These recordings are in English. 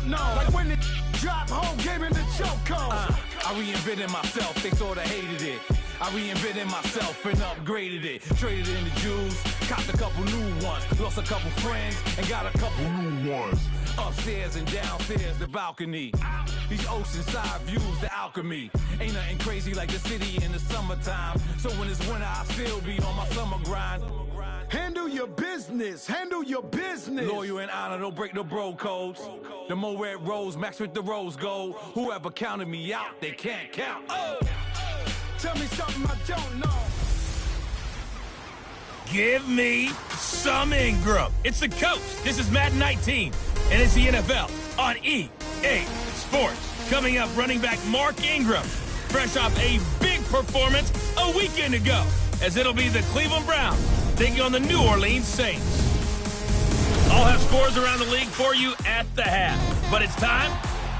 don't know. Like when the drop whole game in the chokehold. I reinvented myself, they sorta hated it. I reinvented myself and upgraded it. Traded in the Jews, copped a couple new ones. Lost a couple friends and got a couple new ones. Upstairs and downstairs, the balcony. These oceanside views, the alchemy. Ain't nothing crazy like the city in the summertime. So when it's winter, I still be on my summer grind. Handle your business, handle your business. Loyal and honor, don't break the bro codes. The more red rose, max with the rose gold. Whoever counted me out, they can't count. Oh! Tell me something I don't know. Give me some Ingram. It's the coach. This is Madden 19, and it's the NFL on EA Sports. Coming up, running back Mark Ingram, fresh off a big performance a weekend ago, as it'll be the Cleveland Browns taking on the New Orleans Saints. I'll have scores around the league for you at the half, but it's time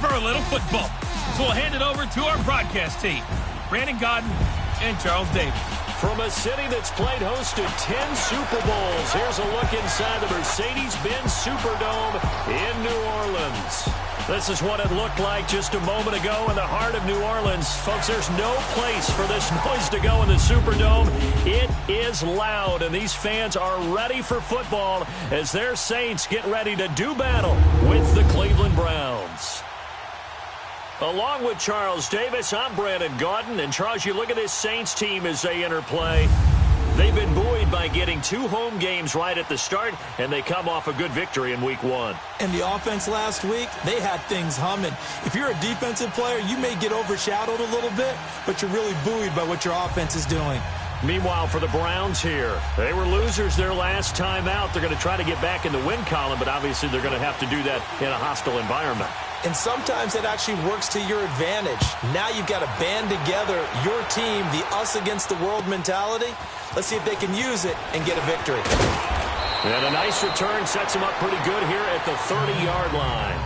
for a little football. So we'll hand it over to our broadcast team, Brandon Godden and Charles Davis. From a city that's played host to 10 Super Bowls, here's a look inside the Mercedes-Benz Superdome in New Orleans. This is what it looked like just a moment ago in the heart of New Orleans. Folks, there's no place for this noise to go in the Superdome. It is loud, and these fans are ready for football as their Saints get ready to do battle with the Cleveland Browns. Along with Charles Davis, I'm Brandon Godden. And Charles, you look at this Saints team as they enter play. They've been buoyed by getting 2 home games right at the start, and they come off a good victory in Week 1. And the offense last week, they had things humming. If you're a defensive player, you may get overshadowed a little bit, but you're really buoyed by what your offense is doing. Meanwhile, for the Browns here, they were losers their last time out. They're going to try to get back in the win column, but obviously they're going to have to do that in a hostile environment. And sometimes it actually works to your advantage. Now you've got to band together your team, the us against the world mentality. Let's see if they can use it and get a victory. And a nice return sets them up pretty good here at the 30-yard line.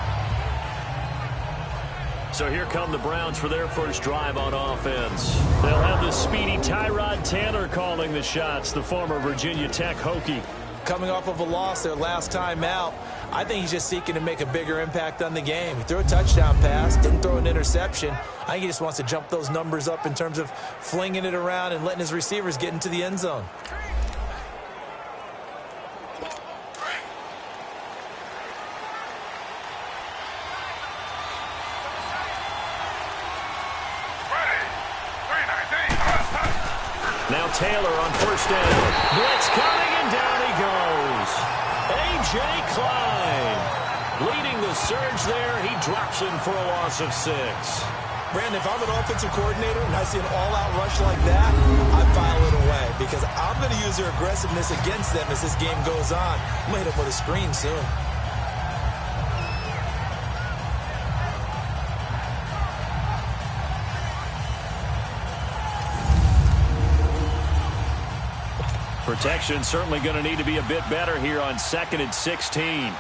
So here come the Browns for their first drive on offense. They'll have the speedy Tyrod Taylor calling the shots, the former Virginia Tech Hokie. Coming off of a loss their last time out, I think he's just seeking to make a bigger impact on the game. He threw a touchdown pass, didn't throw an interception. I think he just wants to jump those numbers up in terms of flinging it around and letting his receivers get into the end zone. Now Taylor on first down. Blitz coming, and down he goes. A.J. Klein leading the surge there. He drops in for a loss of 6. Brandon, if I'm an offensive coordinator and I see an all-out rush like that, I file it away because I'm going to use their aggressiveness against them as this game goes on. I'm going to hit them with a screen soon. Protection certainly going to need to be a bit better here on 2nd and 16.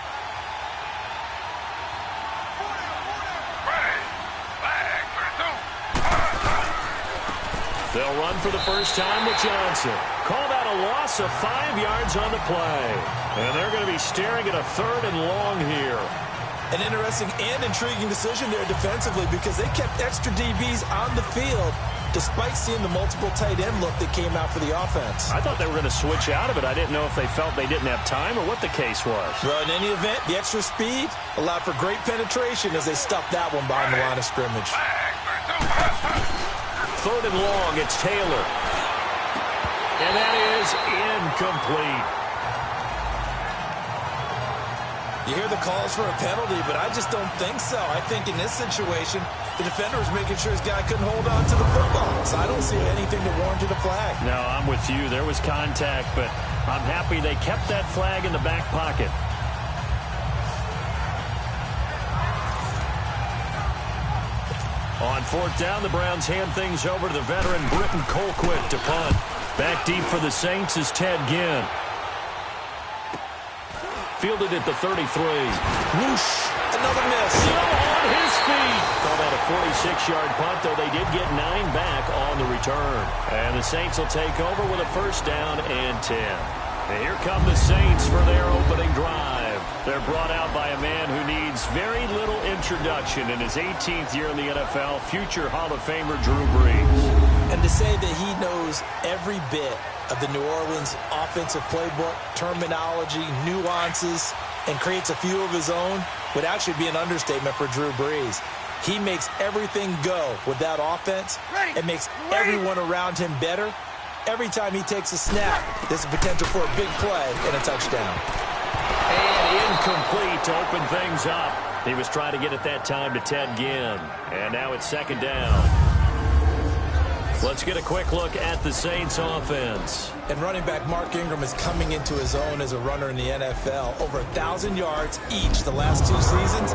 They'll run for the first time with Johnson. Call that a loss of 5 yards on the play. And they're going to be staring at a 3rd and long here. An interesting and intriguing decision there defensively because they kept extra DBs on the field despite seeing the multiple tight end look that came out for the offense. I thought they were going to switch out of it. I didn't know if they felt they didn't have time or what the case was. Well, in any event, the extra speed allowed for great penetration as they stuffed that one behind the line of scrimmage. 3rd and long, it's Taylor. And that is incomplete. You hear the calls for a penalty, but I just don't think so. I think in this situation, the defender was making sure his guy couldn't hold on to the football. So I don't see anything that warranted a flag. No, I'm with you. There was contact, but I'm happy they kept that flag in the back pocket. On 4th down, the Browns hand things over to the veteran Britton Colquitt to punt. Back deep for the Saints is Ted Ginn. Fielded at the 33. Whoosh! Another miss. Still on his feet. Call that a 46-yard punt, though they did get 9 back on the return. And the Saints will take over with a 1st down and 10. And here come the Saints for their opening drive. They're brought out by a man who needs very little introduction in his 18th year in the NFL, future Hall of Famer Drew Brees. And to say that he knows every bit of the New Orleans offensive playbook, terminology, nuances, and creates a few of his own would actually be an understatement for Drew Brees. He makes everything go with that offense. It makes everyone around him better. Every time he takes a snap, there's a potential for a big play and a touchdown. And incomplete to open things up. He was trying to get it that time to Ted Ginn. And now it's second down. Let's get a quick look at the Saints offense. And running back Mark Ingram is coming into his own as a runner in the NFL. Over 1,000 yards each the last 2 seasons.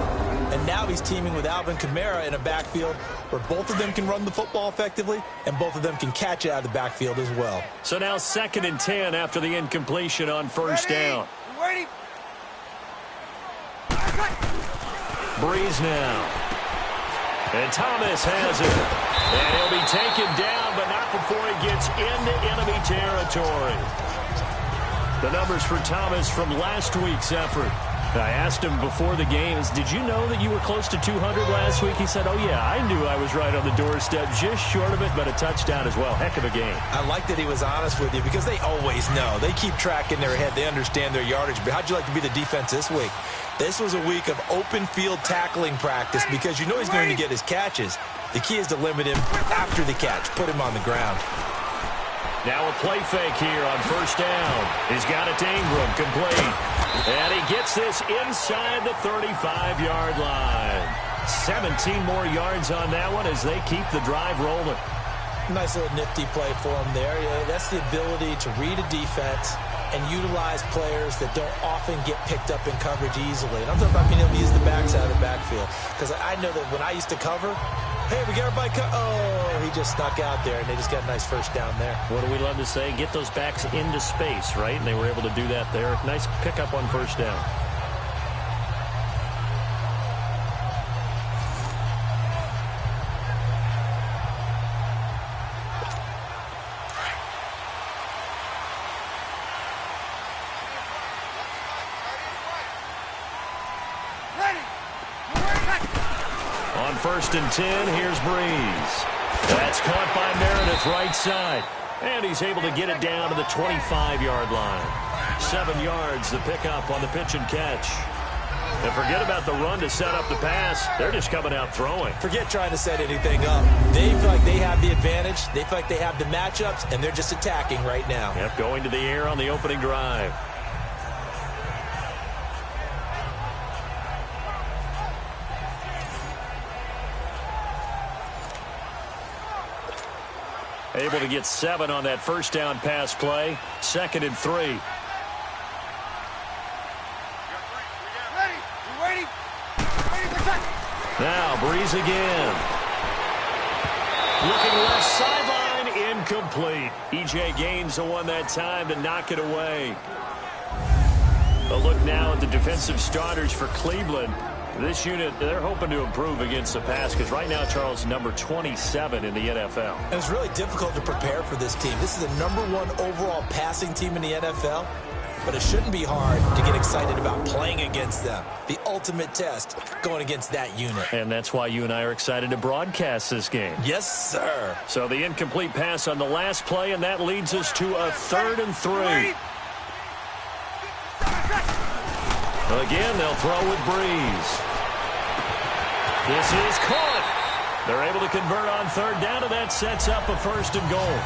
And now he's teaming with Alvin Kamara in a backfield where both of them can run the football effectively and both of them can catch it out of the backfield as well. So now 2nd and 10 after the incompletion on first down. Ready. Brees now. And Thomas has it. And he'll be taken down, but not before he gets into enemy territory. The numbers for Thomas from last week's effort. I asked him before the game, did you know that you were close to 200 last week? He said, oh, yeah, I knew I was right on the doorstep, just short of it, but a touchdown as well. Heck of a game. I like that he was honest with you because they always know. They keep track in their head. They understand their yardage. But how'd you like to be the defense this week? This was a week of open field tackling practice because you know he's going to get his catches. The key is to limit him after the catch, put him on the ground. Now a play fake here on first down. He's got it to Ingram, complete. And he gets this inside the 35-yard line. 17 more yards on that one as they keep the drive rolling. Nice little nifty play for him there. Yeah, that's the ability to read a defense and utilize players that don't often get picked up in coverage easily. And I'm talking about being able to use the backside of the backfield. Because I know that when I used to cover, hey, we got everybody oh, he just snuck out there, and they just got a nice first down there. What do we love to say? Get those backs into space, right? And they were able to do that there. Nice pickup on first down. First and 10, here's Brees. That's caught by Meredith right side. And he's able to get it down to the 25-yard line. 7 yards, the pickup on the pitch and catch. And forget about the run to set up the pass. They're just coming out throwing. Forget trying to set anything up. They feel like they have the advantage. They feel like they have the matchups, and they're just attacking right now. Yep, going to the air on the opening drive. Able to get 7 on that first down pass play. 2nd and 3. Ready. Now Brees again. Looking left sideline, incomplete. E.J. Gaines the one that time to knock it away. A look now at the defensive starters for Cleveland. This unit, they're hoping to improve against the pass because right now, Charles, number 27 in the NFL. And it's really difficult to prepare for this team. This is the #1 overall passing team in the NFL, but it shouldn't be hard to get excited about playing against them. The ultimate test going against that unit. And that's why you and I are excited to broadcast this game. Yes, sir. So the incomplete pass on the last play, and that leads us to a 3rd and 3. Again, they'll throw with Brees. This is caught. They're able to convert on 3rd down, and that sets up a 1st and goal.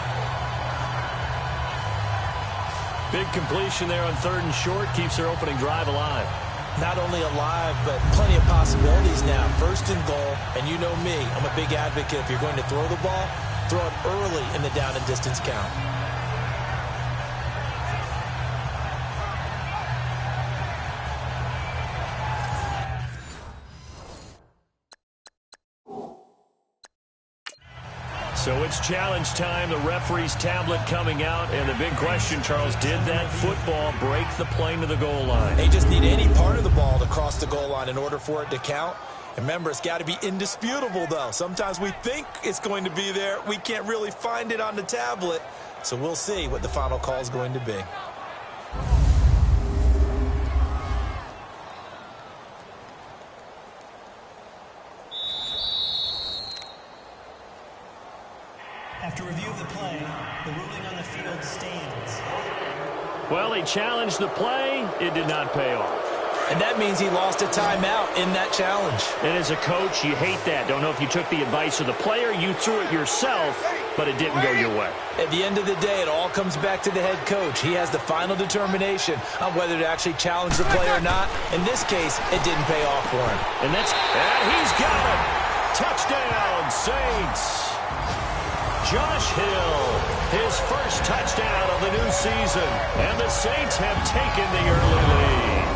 Big completion there on 3rd and short keeps their opening drive alive. Not only alive, but plenty of possibilities now. 1st and goal, and you know me, I'm a big advocate. If you're going to throw the ball, throw it early in the down and distance count. So it's challenge time. The referee's tablet coming out. And the big question, Charles, did that football break the plane to the goal line? They just need any part of the ball to cross the goal line in order for it to count. And remember, it's got to be indisputable, though. Sometimes we think it's going to be there. We can't really find it on the tablet. So we'll see what the final call is going to be. After review of the play, the ruling on the field stands. Well, he challenged the play. It did not pay off. And that means he lost a timeout in that challenge. And as a coach, you hate that. Don't know if you took the advice of the player, you threw it yourself, but it didn't go your way. At the end of the day, it all comes back to the head coach. He has the final determination on whether to actually challenge the play or not. In this case, it didn't pay off for him. And he's got it. Touchdown, Saints. Josh Hill, his first touchdown of the new season. And the Saints have taken the early lead.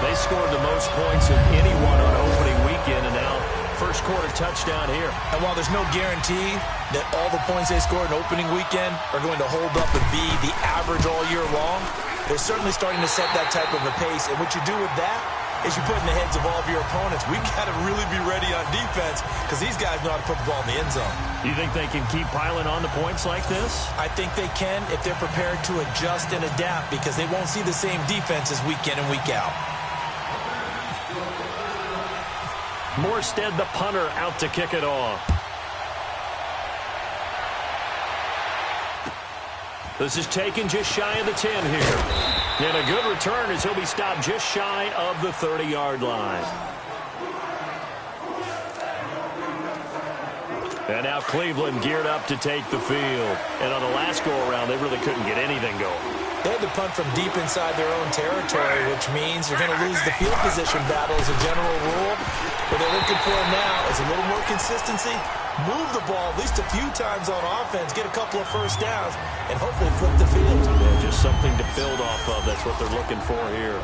They scored the most points of anyone on opening weekend, and now first quarter touchdown here. And while there's no guarantee that all the points they scored in opening weekend are going to hold up and be the average all year long, they're certainly starting to set that type of a pace. And what you do with that is you put in the heads of all of your opponents, we got to really be ready on defense because these guys know how to put the ball in the end zone. You think they can keep piling on the points like this? I think they can if they're prepared to adjust and adapt because they won't see the same defenses week in and week out. Morstead, the punter, out to kick it off. This is taken just shy of the 10 here. And a good return as he'll be stopped just shy of the 30-yard line. And now Cleveland geared up to take the field. And on the last go-around, they really couldn't get anything going. They had to punt from deep inside their own territory, which means you're going to lose the field position battle as a general rule. What they're looking for now is a little more consistency, move the ball at least a few times on offense, get a couple of first downs, and hopefully flip the field. Yeah, just something to build off of. That's what they're looking for here.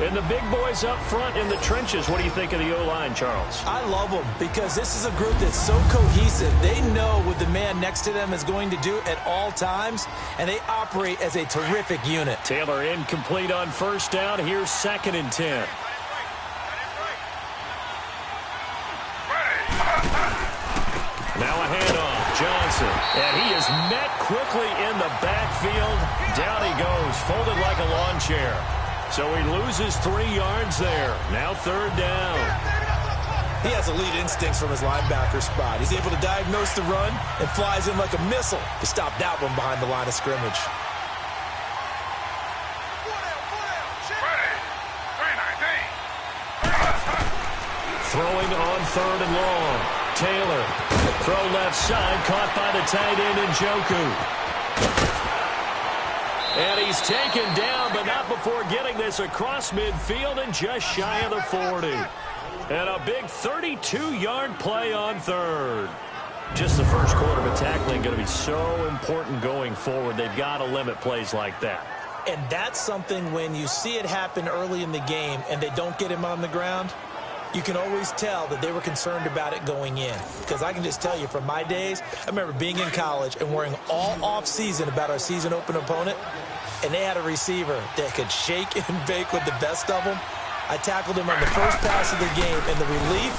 And the big boys up front in the trenches, what do you think of the O-line, Charles? I love them because this is a group that's so cohesive. They know what the man next to them is going to do at all times, and they operate as a terrific unit. Taylor incomplete on first down. Here's 2nd and 10. Now a handoff, Johnson. And he is met quickly in the backfield. Down he goes, folded like a lawn chair. So he loses 3 yards there. Now 3rd down. He has elite instincts from his linebacker spot. He's able to diagnose the run and flies in like a missile to stop that one behind the line of scrimmage. Throwing on 3rd and long. Taylor. Throw left side, caught by the tight end Njoku. And he's taken down, but not before getting this across midfield and just shy of the 40. And a big 32-yard play on 3rd. Just the first quarter of tackling going to be so important going forward. They've got to limit plays like that. And that's something when you see it happen early in the game and they don't get him on the ground, you can always tell that they were concerned about it going in. Because I can just tell you from my days, I remember being in college and worrying all off-season about our season-open opponent, and they had a receiver that could shake and bake with the best of them. I tackled him on the first pass of the game, and the relief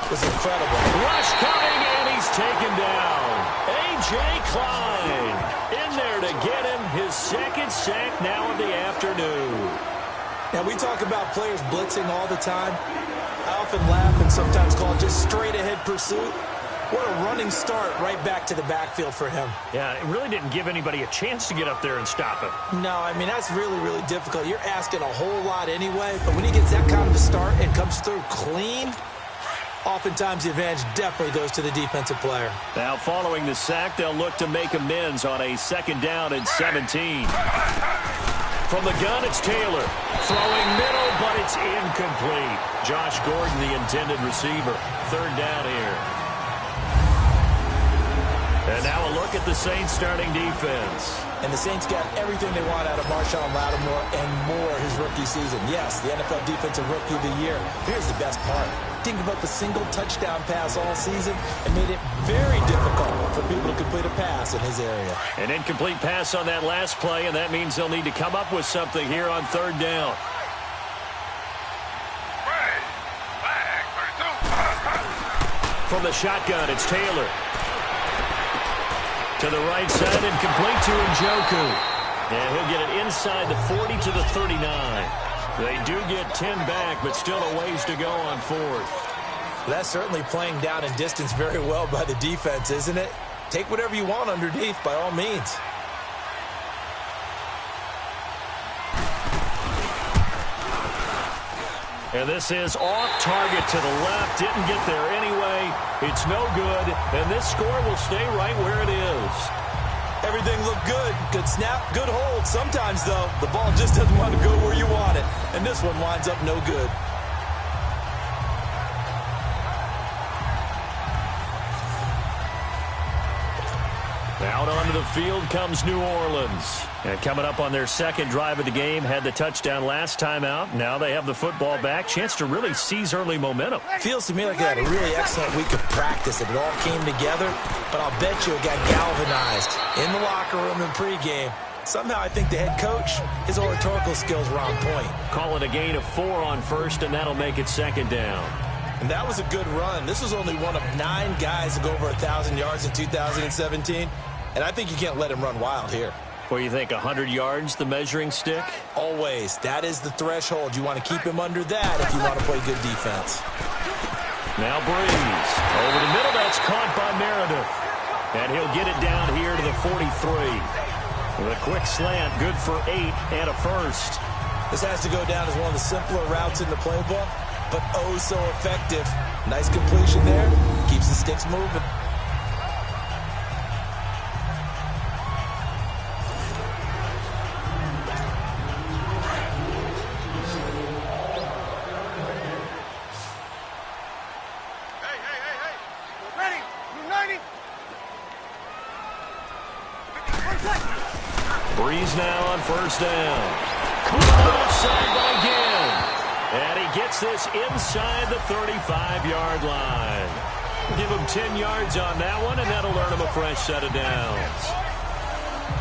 was incredible. Rush coming, and he's taken down. A.J. Klein in there to get him his 2nd sack now of the afternoon. Now, we talk about players blitzing all the time. I often laugh and sometimes call it just straight-ahead pursuit. What a running start right back to the backfield for him. Yeah, it really didn't give anybody a chance to get up there and stop it. No, I mean, that's really, really difficult. You're asking a whole lot anyway, but when he gets that kind of a start and comes through clean, oftentimes the advantage definitely goes to the defensive player. Now, following the sack, they'll look to make amends on a 2nd down and 17. From the gun, it's Taylor. Throwing middle, but it's incomplete. Josh Gordon, the intended receiver. 3rd down here. And now a look at the Saints starting defense. And the Saints got everything they want out of Marshawn Lattimore and more his rookie season. Yes, the NFL Defensive Rookie of the Year. Here's the best part. Didn't give up a single touchdown pass all season and made it very difficult for people to complete a pass in his area. An incomplete pass on that last play, and that means they'll need to come up with something here on 3rd down. From the shotgun, it's Taylor. To the right side and complete to Njoku. And he'll get it inside the 40 to the 39. They do get 10 back, but still a ways to go on 4th. That's certainly playing down in distance very well by the defense, isn't it? take whatever you want underneath by all means. And this is off target to the left. Didn't get there anyway. It's no good. And this score will stay right where it is. Everything looked good. Good snap, good hold. Sometimes, though, the ball just doesn't want to go where you want it. And this one winds up no good. Out onto the field comes New Orleans. And coming up on their second drive of the game, had the touchdown last time out. Now they have the football back. Chance to really seize early momentum. Feels to me like they had a really excellent week of practice. It all came together, but I'll bet you it got galvanized in the locker room in pregame. Somehow I think the head coach, his oratorical skills were on point. Call it a gain of 4 on first, and that'll make it second down. And that was a good run. This was only one of 9 guys to go over 1,000 yards in 2017. And I think you can't let him run wild here. What do you think, 100 yards, the measuring stick? Always. That is the threshold. You want to keep him under that if you want to play good defense. Now Breeze. Over the middle, that's caught by Meredith. And he'll get it down here to the 43. With a quick slant, good for 8 and a first. This has to go down as one of the simpler routes in the playbook, but oh so effective. Nice completion there. Keeps the sticks moving. Breeze now on first down. Caught outside by Ginn. And he gets this inside the 35-yard line. Give him 10 yards on that one, and that'll earn him a fresh set of downs.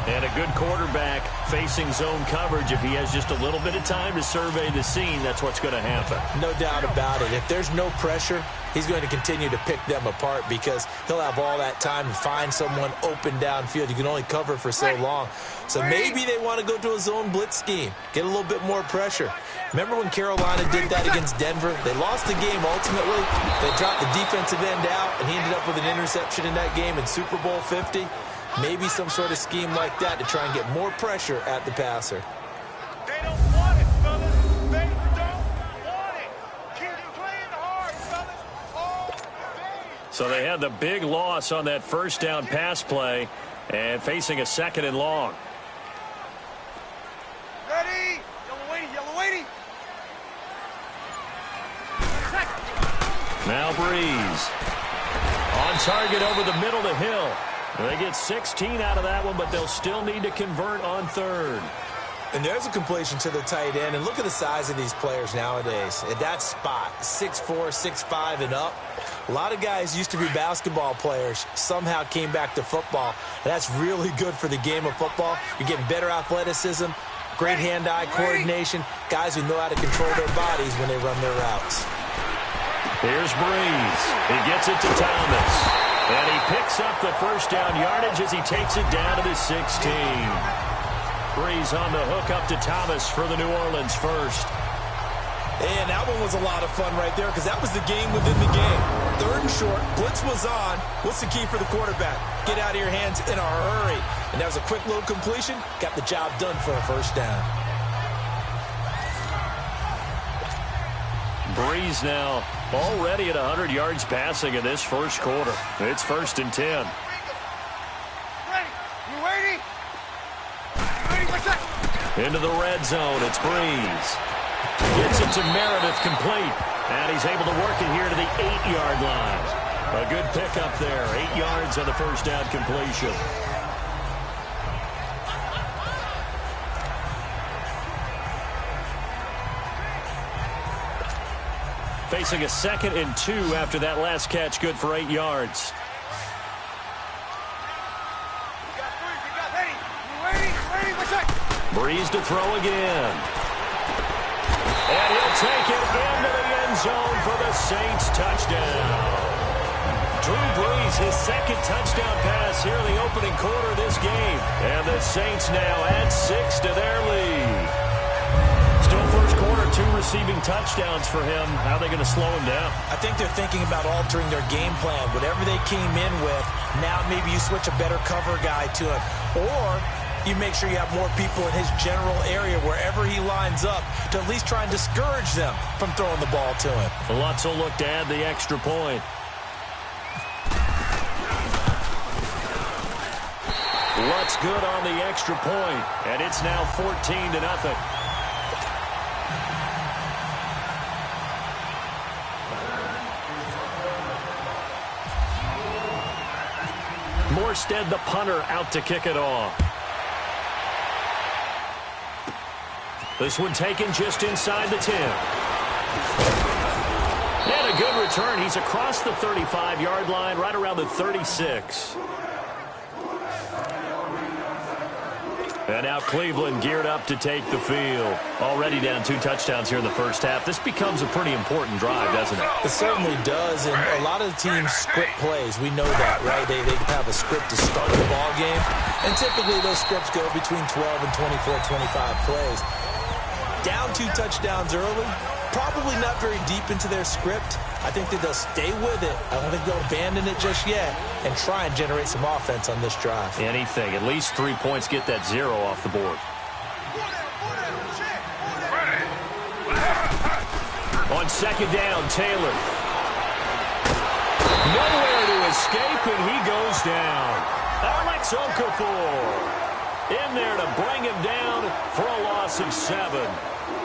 And a good quarterback facing zone coverage. If he has just a little bit of time to survey the scene, that's what's going to happen. No doubt about it. If there's no pressure, he's going to continue to pick them apart because he'll have all that time to find someone open downfield. You can only cover for so long. So maybe they want to go to a zone blitz scheme, get a little bit more pressure. Remember when Carolina did that against Denver? They lost the game ultimately. They dropped the defensive end out, and he ended up with an interception in that game in Super Bowl 50. Maybe some sort of scheme like that to try and get more pressure at the passer. They don't want it, fellas. They don't want it. Keep playing hard, fellas. All day. So they had the big loss on that first down pass play and facing a second and long. Ready? Yellow weighty, yellow weighty. Now Breeze. On target over the middle to Hill. They get 16 out of that one, but they'll still need to convert on third. And there's a completion to the tight end. And look at the size of these players nowadays. At that spot, 6'4", 6'5", and up. A lot of guys used to be basketball players, somehow came back to football. And that's really good for the game of football. You're getting better athleticism, great hand-eye coordination, guys who know how to control their bodies when they run their routes. Here's Breeze. He gets it to Thomas. And he picks up the first down yardage as he takes it down to the 16. Breeze on the hook up to Thomas for the New Orleans first. And that one was a lot of fun right there because that was the game within the game. Third and short, blitz was on. What's the key for the quarterback? Get out of your hands in a hurry. And that was a quick little completion. Got the job done for a first down. Breeze now already at 100 yards passing in this first quarter. It's 1st and 10. Ready? You ready? Ready? What's that? Into the red zone, it's Breeze. Gets it to Meredith complete. And he's able to work it here to the 8-yard line. A good pickup there. 8 yards on the first down completion. Facing a 2nd and 2 after that last catch, good for 8 yards. Breeze to throw again. And he'll take it into the end zone for the Saints touchdown. Drew Brees, his 2nd touchdown pass here in the opening quarter of this game. And the Saints now add 6 to their lead. Still 1st first quarter, 2 receiving touchdowns for him. How are they going to slow him down? I think they're thinking about altering their game plan. Whatever they came in with, now maybe you switch a better cover guy to him. Or you make sure you have more people in his general area wherever he lines up to at least try and discourage them from throwing the ball to him. Lutz will look to add the extra point. Lutz good on the extra point, and it's now 14-0. Morstead, the punter, out to kick it off. This one taken just inside the 10. And a good return. He's across the 35-yard line, right around the 36. And now Cleveland geared up to take the field. Already down 2 touchdowns here in the first half. This becomes a pretty important drive, doesn't it? It certainly does, and a lot of the teams script plays. We know that, right? They have a script to start the ball game, and typically those scripts go between 12 and 24, 25 plays. Down 2 touchdowns early, probably not very deep into their script. I think that they'll stay with it. I don't think they'll abandon it just yet and try and generate some offense on this drive. Anything. At least 3 points, get that 0 off the board. On second down, Taylor. Nowhere to escape, and he goes down. Alex Okafor in there to bring him down for a loss of 7.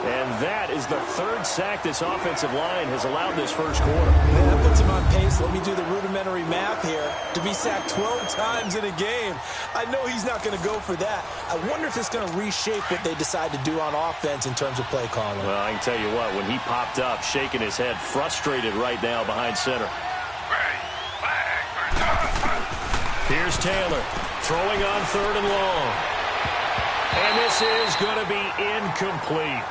And that is the 3rd sack this offensive line has allowed this first quarter. Man, that puts him on pace. Let me do the rudimentary math here. To be sacked 12 times in a game, I know he's not going to go for that. I wonder if it's going to reshape what they decide to do on offense in terms of play calling. Well, I can tell you what, when he popped up, shaking his head, frustrated right now behind center. Here's Taylor, throwing on 3rd and long. And this is going to be incomplete.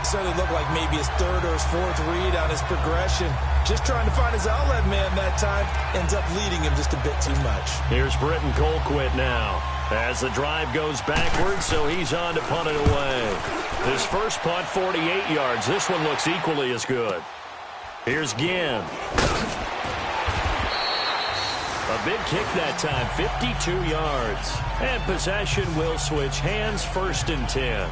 Certainly looked like maybe his 3rd or his 4th read on his progression. Just trying to find his outlet man that time. Ends up leading him just a bit too much. Here's Britton Colquitt now. As the drive goes backwards, so he's on to punt it away. His first punt, 48 yards. This one looks equally as good. Here's Ginn. A big kick that time, 52 yards. And possession will switch hands, 1st and 10.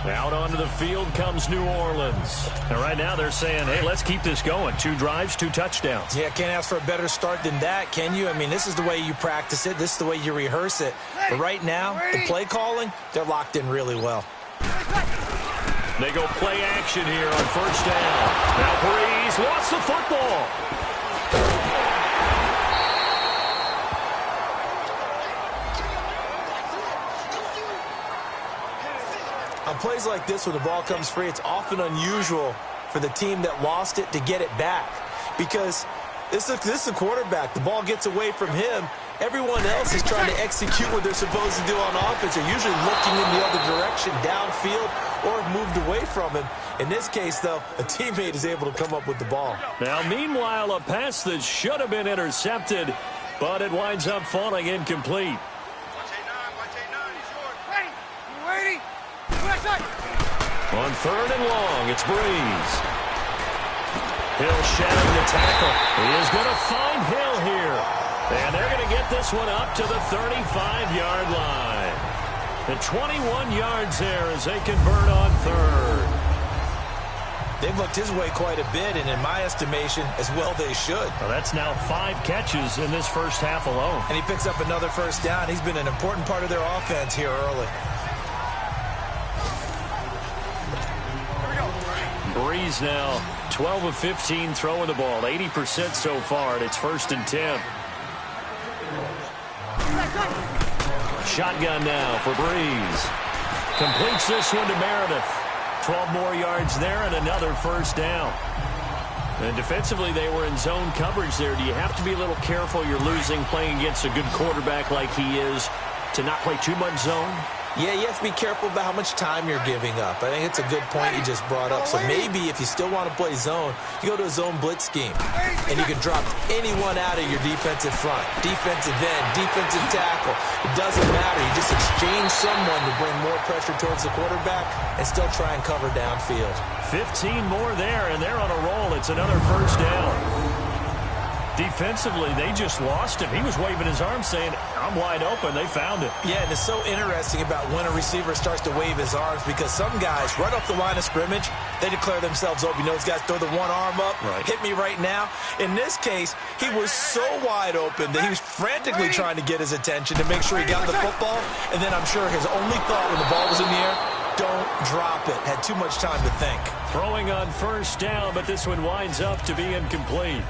Out onto the field comes New Orleans. And right now they're saying, hey, let's keep this going. 2 drives, 2 touchdowns. Yeah, can't ask for a better start than that, can you? I mean, this is the way you practice it. This is the way you rehearse it. But right now, the play calling, they're locked in really well. They go play action here on 1st down. Now Breeze lost the football. On plays like this, when the ball comes free, it's often unusual for the team that lost it to get it back. Because this is a quarterback. The ball gets away from him. Everyone else is trying to execute what they're supposed to do on offense. They're usually looking in the other direction, downfield, or moved away from him. In this case, though, a teammate is able to come up with the ball. Now, meanwhile, a pass that should have been intercepted, but it winds up falling incomplete. On 3rd and long, it's Breeze. Hill shedding the tackle. He is going to find Hill here. And they're going to get this one up to the 35-yard line. And 21 yards there as they convert on 3rd. They've looked his way quite a bit, and in my estimation, as well they should. Well, that's now 5 catches in this first half alone. And he picks up another 1st down. He's been an important part of their offense here early. Breeze now 12 of 15 throwing the ball, 80% so far, and it's 1st and 10. Shotgun now for Breeze. Completes this one to Meredith. 12 more yards there and another 1st down. And defensively, they were in zone coverage there. Do you have to be a little careful? You're losing playing against a good quarterback like he is to not play too much zone? Yeah, you have to be careful about how much time you're giving up. I think it's a good point you just brought up. So maybe if you still want to play zone, you go to a zone blitz scheme, and you can drop anyone out of your defensive front, defensive end, defensive tackle. It doesn't matter. You just exchange someone to bring more pressure towards the quarterback and still try and cover downfield. 15 more there, and they're on a roll. It's another first down. Defensively, they just lost him. He was waving his arms saying, I'm wide open. They found it. Yeah, and it's so interesting about when a receiver starts to wave his arms because some guys, right off the line of scrimmage, they declare themselves open. You know, those guys throw the one arm up, hit me right now. In this case, he was so wide open that he was frantically trying to get his attention to make sure he got the football. And then I'm sure his only thought when the ball was in the air, don't drop it. Had too much time to think. Throwing on first down, but this one winds up to be incomplete.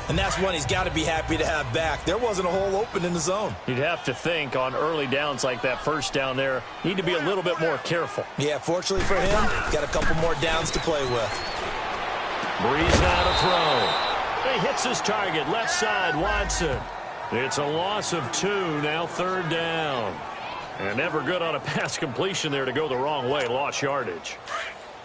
And that's one he's got to be happy to have back. There wasn't a hole open in the zone. You'd have to think on early downs like that first down there, need to be a little bit more careful. Yeah, fortunately for him, got a couple more downs to play with. Breeze now to throw. He hits his target, left side, Watson. It's a loss of 2, now third down. And never good on a pass completion there to go the wrong way, lost yardage.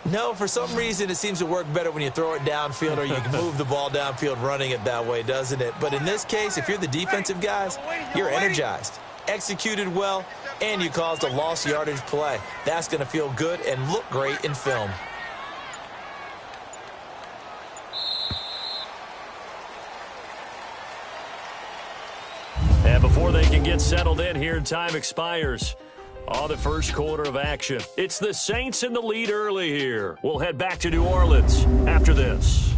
No, for some reason, it seems to work better when you throw it downfield or you can move the ball downfield running it that way, doesn't it? But in this case, if you're the defensive guys, you're energized, executed well, and you caused a lost yardage play. That's going to feel good and look great in film. And before they can get settled in here, time expires. The first quarter of action. It's the Saints in the lead early here. We'll head back to New Orleans after this.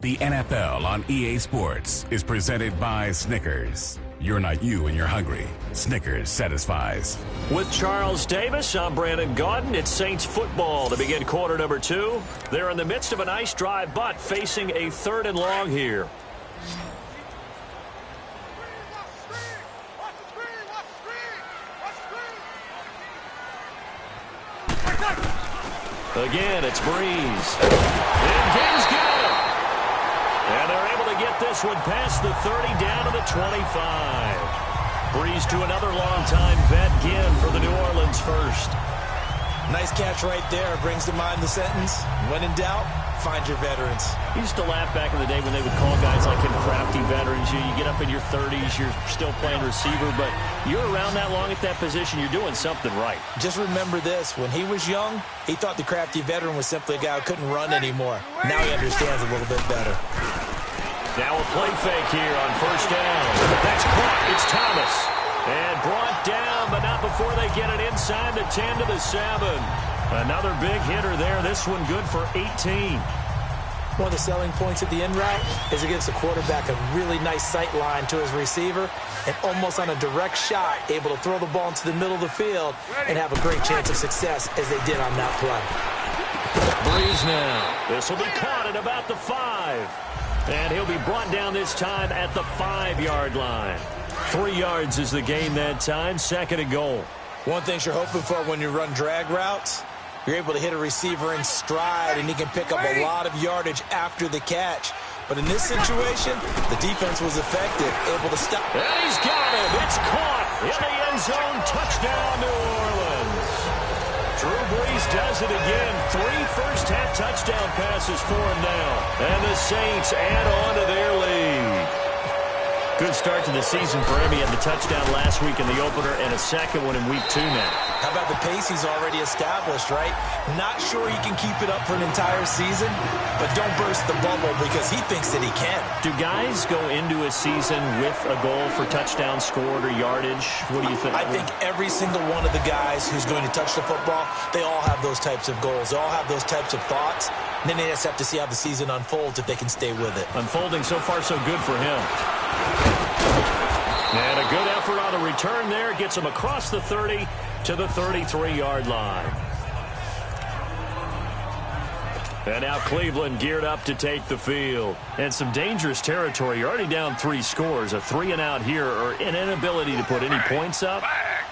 The NFL on EA Sports is presented by Snickers. You're not you and you're hungry. Snickers satisfies. With Charles Davis, I'm Brandon Gaudin. It's Saints football to begin quarter number 2. They're in the midst of a nice drive, but facing a 3rd and long here. Again, it's Breeze. And Gaines got it. And they're able to get this one past the 30 down to the 25. Breeze to another long-time vet, Ginn for the New Orleans first. Nice catch right there. Brings to mind the sentence, when in doubt, find your veterans. I used to laugh back in the day when they would call guys like him crafty veterans. You get up in your 30s, you're still playing receiver, but you're around that long at that position, you're doing something right. Just remember this, when he was young, he thought the crafty veteran was simply a guy who couldn't run anymore. Now he understands a little bit better. Now a play fake here on first down. That's caught. It's Thomas. And brought down, but not before they get it inside the 10 to the 7. Another big hitter there. This one good for 18. One of the selling points of the in route is it gives the quarterback a really nice sight line to his receiver and almost on a direct shot able to throw the ball into the middle of the field and have a great chance of success as they did on that play. Breeze now. This will be caught at about the 5. And he'll be brought down this time at the 5-yard line. 3 yards is the gain that time, 2nd and goal. One thing you're hoping for when you run drag routes, you're able to hit a receiver in stride, and he can pick up a lot of yardage after the catch. But in this situation, the defense was effective, able to stop. And he's got him. It's caught in the end zone. Touchdown, New Orleans. Drew Brees does it again. 3 first-half touchdown passes for him now. And the Saints add on to their lead. Good start to the season for him. He had the touchdown last week in the opener and a second one in week 2 now. How about the pace he's already established, right? Not sure he can keep it up for an entire season, but don't burst the bubble because he thinks that he can. Do guys go into a season with a goal for touchdown scored or yardage? What do you think? I think every single one of the guys who's going to touch the football, they all have those types of goals. They all have those types of thoughts. And then they just have to see how the season unfolds if they can stay with it. Unfolding so far so good for him. And a good effort on the return there. Gets him across the 30 to the 33-yard line. And now Cleveland geared up to take the field. And some dangerous territory. You're already down 3 scores. A 3-and-out here or an inability to put any points up.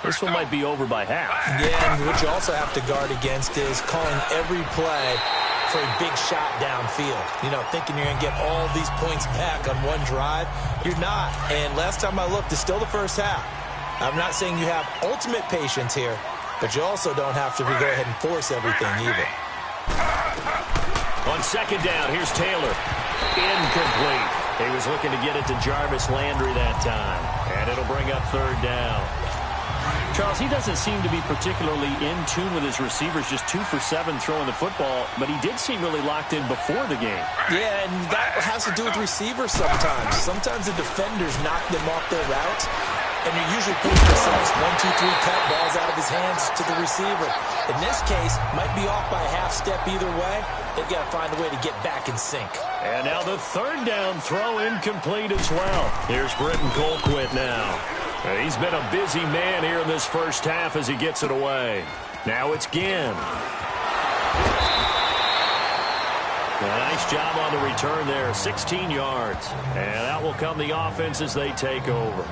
This one might be over by half. Yeah, and what you also have to guard against is calling every play for a big shot downfield. You know, thinking you're going to get all these points back on one drive. You're not. And last time I looked, it's still the first half. I'm not saying you have ultimate patience here, but you also don't have to go ahead and force everything either. On second down, here's Taylor. Incomplete. He was looking to get it to Jarvis Landry that time, and it'll bring up third down. Charles, he doesn't seem to be particularly in tune with his receivers, just 2 for 7 throwing the football, but he did seem really locked in before the game. Yeah, and that has to do with receivers sometimes. Sometimes the defenders knock them off their routes, and you're usually putting yourselves 1, 2, 3 cut balls out of his hands to the receiver. In this case, might be off by a half step either way. They've got to find a way to get back in sync. And now the third down throw incomplete as well. Here's Britton Colquitt now. He's been a busy man here in this first half as he gets it away. Now it's Ginn. A nice job on the return there, 16 yards. And that will come the offense as they take over.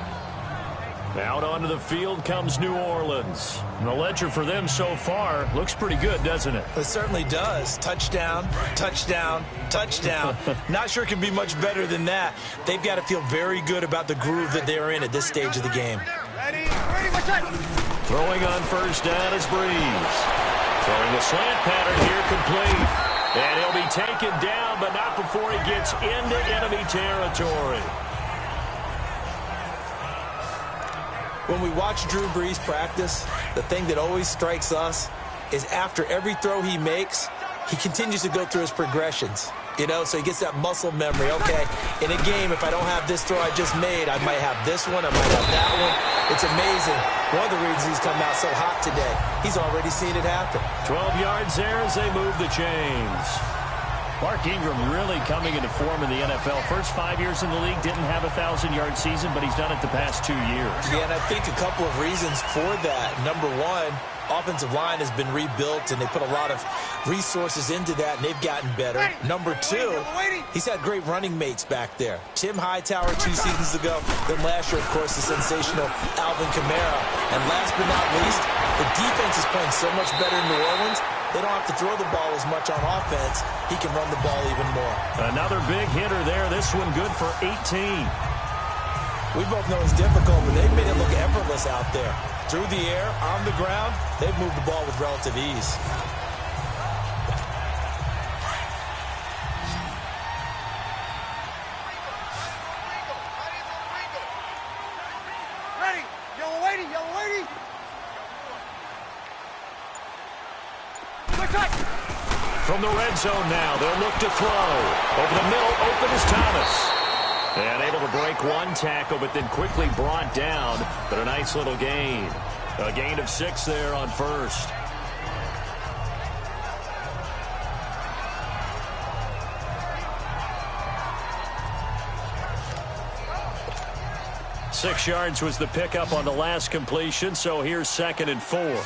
Out onto the field comes New Orleans. And the ledger for them so far looks pretty good, doesn't it? It certainly does. Touchdown, touchdown, touchdown. Not sure it can be much better than that. They've got to feel very good about the groove that they're in at this stage of the game. Throwing on first down is Breeze. Throwing a slant pattern here complete. And he'll be taken down, but not before he gets into enemy territory. When we watch Drew Brees practice, the thing that always strikes us is after every throw he makes, he continues to go through his progressions. You know, so he gets that muscle memory. Okay, in a game, if I don't have this throw I just made, I might have this one, I might have that one. It's amazing. One of the reasons he's come out so hot today, he's already seen it happen. 12 yards there as they move the chains. Mark Ingram really coming into form in the NFL. First 5 years in the league, didn't have a 1,000-yard season, but he's done it the past 2 years. Yeah, and I think a couple of reasons for that. Number one, offensive line has been rebuilt, and they put a lot of resources into that, and they've gotten better. Number two, he's had great running mates back there. Tim Hightower 2 seasons ago, then last year, of course, the sensational Alvin Kamara. And last but not least, the defense is playing so much better in New Orleans, they don't have to throw the ball as much on offense. He can run the ball even more. Another big hitter there. This one good for 18. We both know it's difficult, but they've made it look effortless out there. Through the air, on the ground, they've moved the ball with relative ease. Ready, yellow lady, yellow lady. From the red zone now, they'll look to throw. Over the middle, open is Thomas. And able to break one tackle, but then quickly brought down. But a nice little gain. A gain of 6 there on first. Six yards was the pickup on the last completion, so here's 2nd and 4.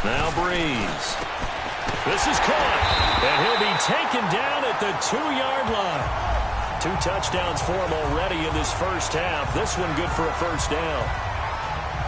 Now Breeze. This is caught, and he'll be taken down at the 2-yard line. 2 touchdowns for him already in this first half. This one good for a first down.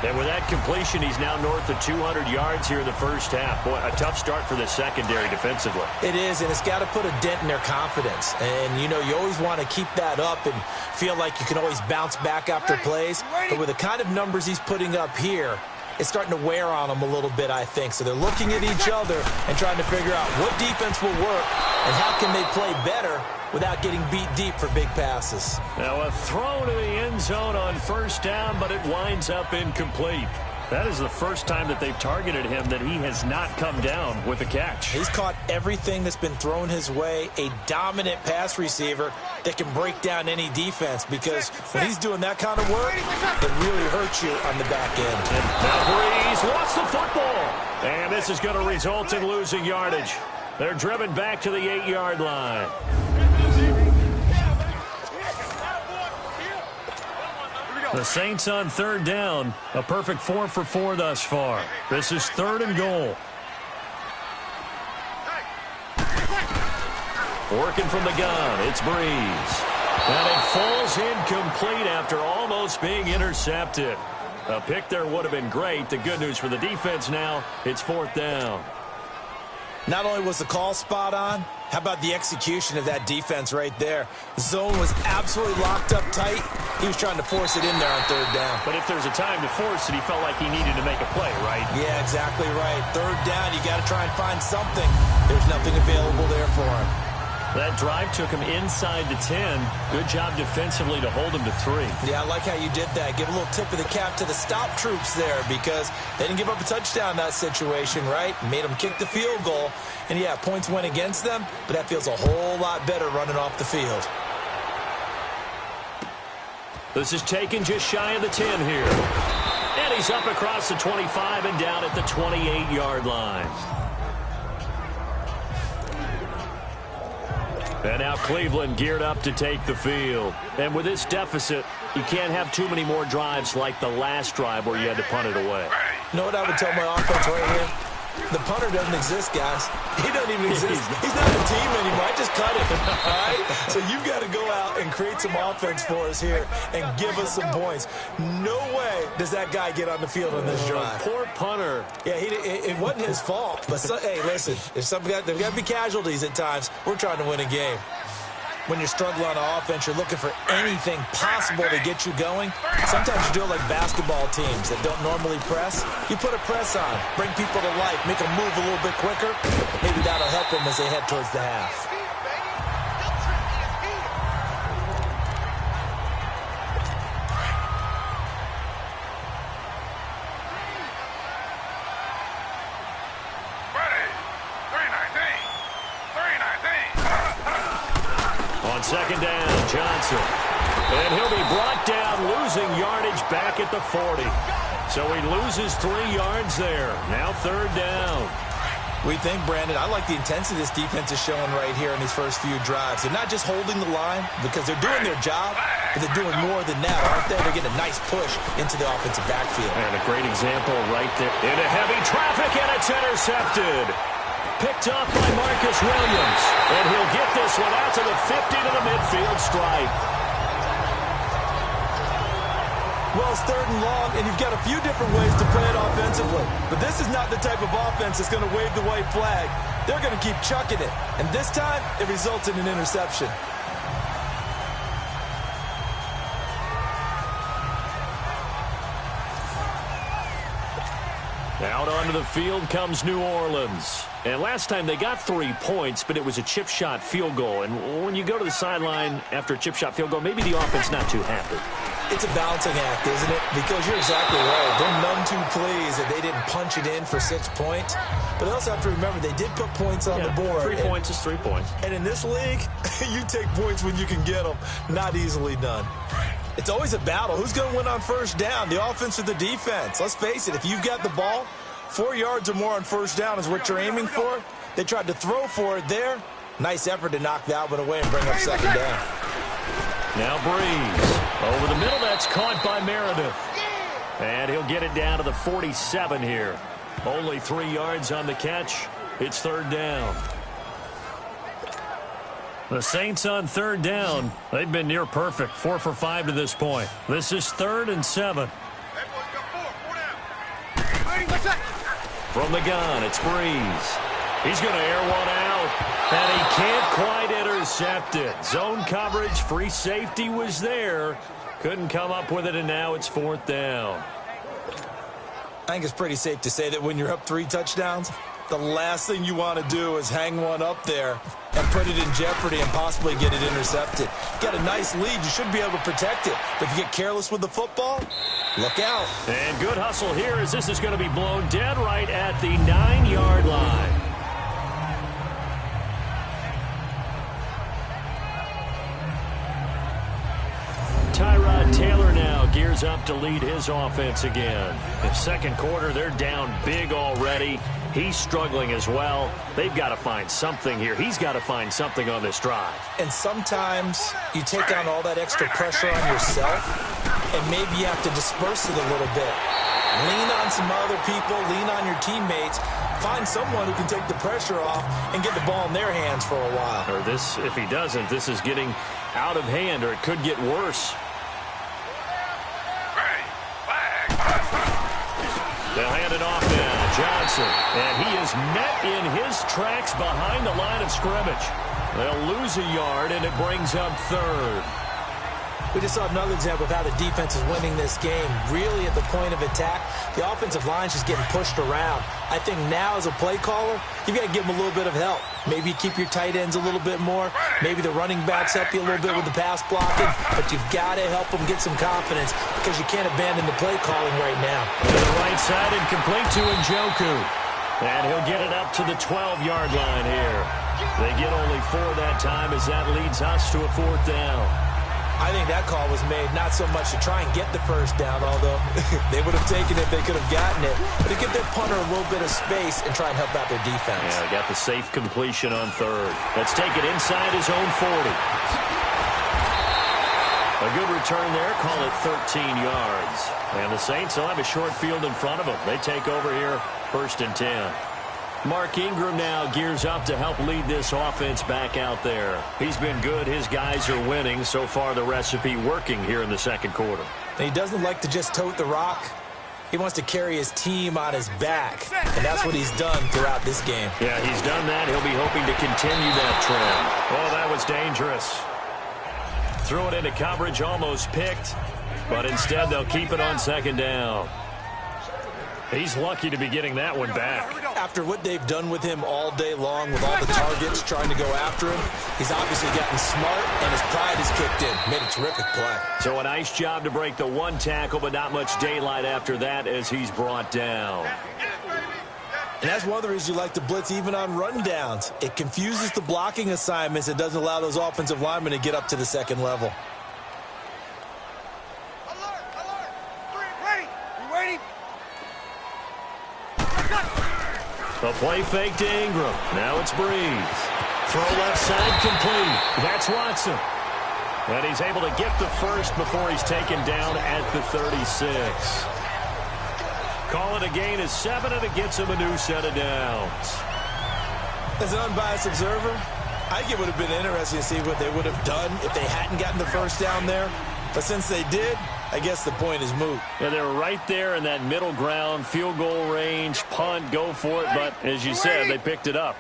And with that completion, he's now north of 200 yards here in the first half. Boy, a tough start for the secondary defensively. It is, and it's got to put a dent in their confidence. And, you know, you always want to keep that up and feel like you can always bounce back after plays. But with the kind of numbers he's putting up here, it's starting to wear on them a little bit, I think. So they're looking at each other and trying to figure out what defense will work and how can they play better without getting beat deep for big passes. Now a throw to the end zone on first down, but it winds up incomplete. That is the first time that they've targeted him that he has not come down with a catch. He's caught everything that's been thrown his way, a dominant pass receiver that can break down any defense, because when he's doing that kind of work, it really hurts you on the back end. And now Breeze wants the football. And this is going to result in losing yardage. They're driven back to the 8-yard line. The Saints on third down. A perfect 4 for 4 thus far. This is 3rd and goal. Working from the gun, it's Breeze. And it falls incomplete after almost being intercepted. A pick there would have been great. The good news for the defense now, it's 4th down. Not only was the call spot on, How about the execution of that defense right there? Zone was absolutely locked up tight. He was trying to force it in there on third down. But if there's a time to force it, he felt like he needed to make a play, right? Yeah, exactly right. Third down, you got to try and find something. There's nothing available there for him. That drive took him inside the 10. Good job defensively to hold him to 3. Yeah, I like how you did that. Give a little tip of the cap to the stop troops there because they didn't give up a touchdown in that situation, right? Made them kick the field goal. And, yeah, points went against them, but that feels a whole lot better running off the field. This is taken just shy of the 10 here. And he's up across the 25 and down at the 28-yard line. And now Cleveland geared up to take the field. And with this deficit, you can't have too many more drives like the last drive where you had to punt it away. You know what I would tell my offense right here? The punter doesn't exist, guys. He doesn't even exist. He's not a team anymore. I just cut him, all right? So you've got to go out and create some offense for us here and give us some points. No way does that guy get on the field on this drive. Poor punter. Yeah, it wasn't his fault. But, hey, listen, there's got to be casualties at times. We're trying to win a game. When you're struggling on offense, you're looking for anything possible to get you going. Sometimes you do it like basketball teams that don't normally press. You put a press on, bring people to life, make them move a little bit quicker. Maybe that'll help them as they head towards the half. Second down, Johnson. And he'll be brought down, losing yardage back at the 40. So he loses 3 yards there. Now third down. We think, Brandon, I like the intensity this defense is showing right here in these first few drives. They're not just holding the line because they're doing their job, but they're doing more than that, aren't they? They're getting a nice push into the offensive backfield. And a great example right there. Into heavy traffic, and it's intercepted. Picked off by Marcus Williams. And he'll get this one out to the 50 to the midfield stripe. Well, it's third and long, and you've got a few different ways to play it offensively. But this is not the type of offense that's going to wave the white flag. They're going to keep chucking it. And this time, it results in an interception. Out onto the field comes New Orleans. And last time they got 3 points, but it was a chip shot field goal. And when you go to the sideline after a chip shot field goal, maybe the offense not too happy. It's a balancing act, isn't it? Because you're exactly right. They're none too pleased that they didn't punch it in for 6 points. But they also have to remember they did put points on the board. 3 points is 3 points. And in this league, you take points when you can get them. Not easily done. It's always a battle. Who's going to win on first down, the offense or the defense? Let's face it, if you've got the ball, 4 yards or more on first down is what you're aiming for. They tried to throw for it there. Nice effort to knock that one away and bring up second down. Now Breeze. Over the middle, that's caught by Meredith. And he'll get it down to the 47 here. Only 3 yards on the catch. It's third down. The Saints on third down. They've been near perfect. 4 for 5 to this point. This is 3rd and 7. From the gun, it's Breeze. He's going to air one out. And he can't quite intercept it. Zone coverage, free safety was there. Couldn't come up with it, and now it's 4th down. I think it's pretty safe to say that when you're up 3 touchdowns, the last thing you want to do is hang one up there and put it in jeopardy and possibly get it intercepted. Got a nice lead. You should be able to protect it. But if you get careless with the football, look out. And good hustle here as this is going to be blown dead right at the 9-yard line. Tyrod Taylor now gears up to lead his offense again. In second quarter, they're down big already. He's struggling as well. They've got to find something here. He's got to find something on this drive. And sometimes you take on all that extra pressure on yourself, and maybe you have to disperse it a little bit. Lean on some other people. Lean on your teammates. Find someone who can take the pressure off and get the ball in their hands for a while. Or this, if he doesn't, this is getting out of hand, or it could get worse. They'll hand it off now, Johnson. And he is met in his tracks behind the line of scrimmage. They'll lose a yard, and it brings up third. We just saw another example of how the defense is winning this game. Really at the point of attack, the offensive line's just getting pushed around. I think now as a play caller, you've got to give them a little bit of help. Maybe keep your tight ends a little bit more. Maybe the running backs help you a little bit with the pass blocking. But you've got to help them get some confidence because you can't abandon the play calling right now. To the right side and complete to Njoku. And he'll get it up to the 12-yard line here. They get only 4 that time as that leads us to a 4th down. I think that call was made not so much to try and get the first down, although they would have taken it if they could have gotten it, but to give their punter a little bit of space and try and help out their defense. Yeah, got the safe completion on third. Let's take it inside his own 40. A good return there, call it 13 yards. And the Saints will have a short field in front of them. They take over here, 1st and 10. Mark Ingram now gears up to help lead this offense back out there. He's been good. His guys are winning. So far, the recipe working here in the second quarter. And he doesn't like to just tote the rock. He wants to carry his team on his back, and that's what he's done throughout this game. Yeah, he's done that. He'll be hoping to continue that trend. Oh, that was dangerous. Threw it into coverage, almost picked, but instead they'll keep it on 2nd down. He's lucky to be getting that one back. After what they've done with him all day long with all the targets trying to go after him, he's obviously gotten smart, and his pride has kicked in. Made a terrific play. So a nice job to break the 1 tackle, but not much daylight after that as he's brought down. And that's one of the reasons you like to blitz even on rundowns. It confuses the blocking assignments. It doesn't allow those offensive linemen to get up to the 2nd level. The play fake to Ingram. Now it's Breeze. Throw left side complete. That's Watson. And he's able to get the first before he's taken down at the 36. Call it a gain of 7, and it gets him a new set of downs. As an unbiased observer, I think it would have been interesting to see what they would have done if they hadn't gotten the first down there. But since they did, I guess the point is moot. Yeah, they were right there in that middle ground, field goal range, punt, go for it. But as you said, they picked it up.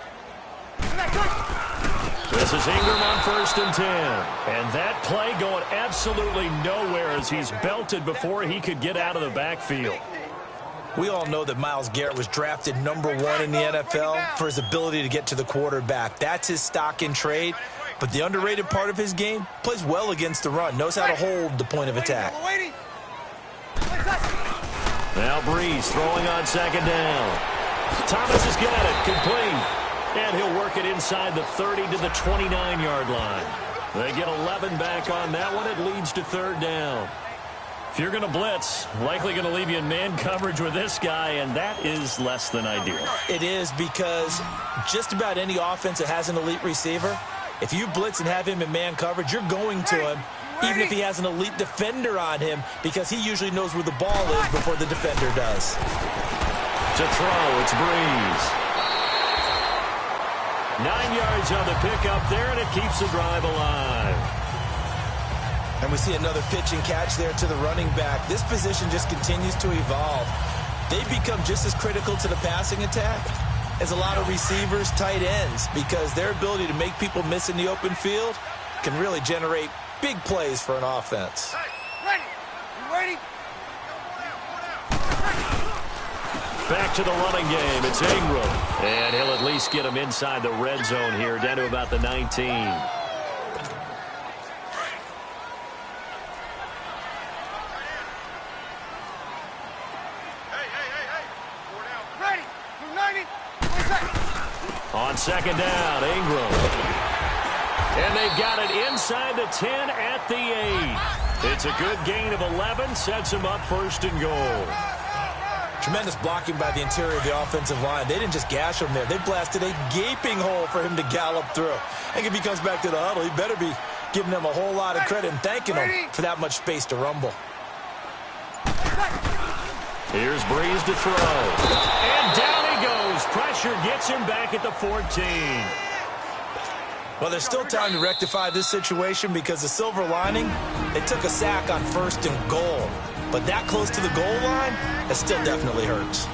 This is Ingram on 1st and 10. And that play going absolutely nowhere as he's belted before he could get out of the backfield. We all know that Myles Garrett was drafted #1 in the NFL for his ability to get to the quarterback. That's his stock in trade. But the underrated part of his game, plays well against the run, knows how to hold the point of attack. Now Breeze throwing on 2nd down. Thomas has got it, complete. And he'll work it inside the 30 to the 29-yard line. They get 11 back on that one. It leads to 3rd down. If you're going to blitz, likely going to leave you in man coverage with this guy, and that is less than ideal. It is, because just about any offense that has an elite receiver, if you blitz and have him in man coverage, you're going to him, even if he has an elite defender on him, because he usually knows where the ball is before the defender does. To throw, it's Breeze. 9 yards on the pickup there, and it keeps the drive alive. And we see another pitch and catch there to the running back. This position just continues to evolve. They become just as critical to the passing attack as a lot of receivers, tight ends, because their ability to make people miss in the open field can really generate big plays for an offense. Back to the running game. It's Ingram. And he'll at least get him inside the red zone here, down to about the 19. On 2nd down, Ingram. And they've got it inside the 10 at the 8. It's a good gain of 11, sets him up 1st and goal. Tremendous blocking by the interior of the offensive line. They didn't just gash him there. They blasted a gaping hole for him to gallop through. And if he comes back to the huddle, he better be giving them a whole lot of credit and thanking them for that much space to rumble. Here's Breeze to throw. And down he goes. Pressure gets him back at the 14. Well, there's still time to rectify this situation, because the silver lining, they took a sack on 1st and goal. But that close to the goal line, that still definitely hurts.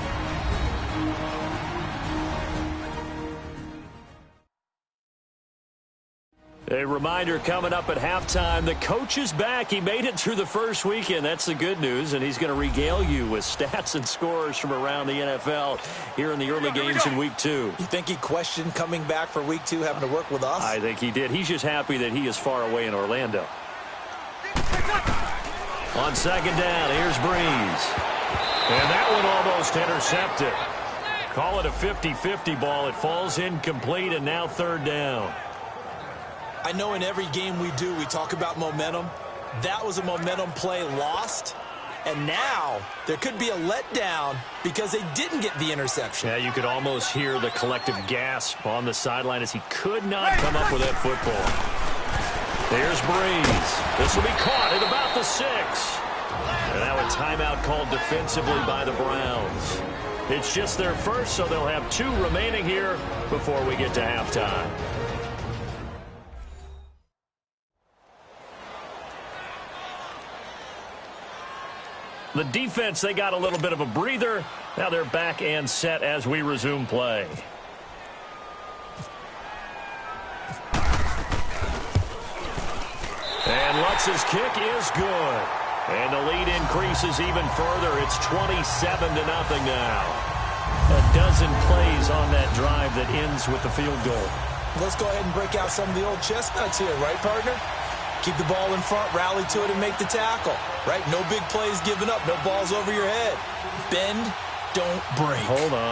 reminder coming up at halftime, the coach is back. He made it through the first weekend. That's the good news, and he's going to regale you with stats and scores from around the NFL here in the early games in Week 2. You think he questioned coming back for Week 2 having to work with us? I think he did. He's just happy that he is far away in Orlando. On second down, here's Breeze. And that one almost intercepted. Call it a 50-50 ball. It falls incomplete, and now third down. I know in every game we do, we talk about momentum. That was a momentum play lost. And now there could be a letdown because they didn't get the interception. Yeah, you could almost hear the collective gasp on the sideline as he could not come up with that football. There's Breeze. This will be caught at about the 6. And now a timeout called defensively by the Browns. It's just their first, so they'll have 2 remaining here before we get to halftime. The defense, they got a little bit of a breather. Now they're back and set as we resume play. And Lutz's kick is good. And the lead increases even further. It's 27-0 now. A dozen plays on that drive that ends with the field goal. Let's go ahead and break out some of the old chestnuts here, right, partner? Keep the ball in front, rally to it, and make the tackle, right? No big plays given up, no balls over your head. Bend, don't break. Hold on.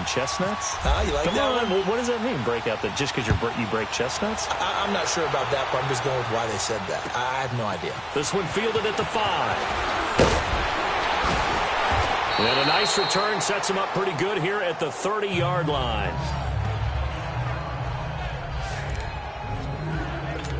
Chestnuts? You like Come that on. one? What does that mean, break out that just because you break chestnuts? I'm not sure about that, but I'm just going with why they said that. I have no idea. This one fielded at the 5. And a nice return sets him up pretty good here at the 30-yard line.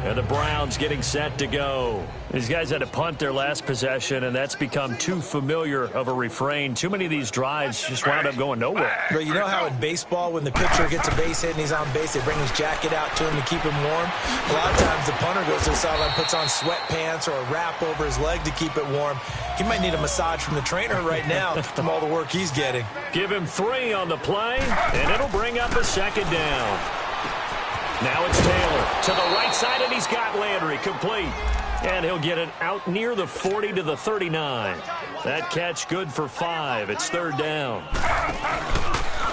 And the Browns getting set to go. These guys had to punt their last possession, and that's become too familiar of a refrain. Too many of these drives just wound up going nowhere. But you know how in baseball, when the pitcher gets a base hit and he's on base, they bring his jacket out to him to keep him warm? A lot of times the punter goes to the sideline, puts on sweatpants or a wrap over his leg to keep it warm. He might need a massage from the trainer right now from all the work he's getting. Give him 3 on the play, and it'll bring up a second down. Now it's Taylor to the right side, and he's got Landry complete. And he'll get it out near the 40 to the 39. That catch good for 5. It's third down.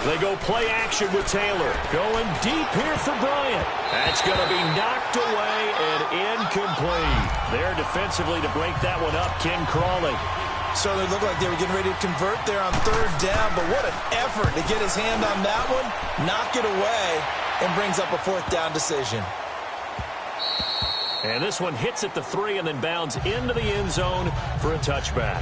They go play action with Taylor. Going deep here for Bryant. That's going to be knocked away and incomplete. There defensively to break that one up, Ken Crawley. Certainly looked like they were getting ready to convert there on third down, but what an effort to get his hand on that one, knock it away, and brings up a fourth down decision. And this one hits at the 3 and then bounds into the end zone for a touchback.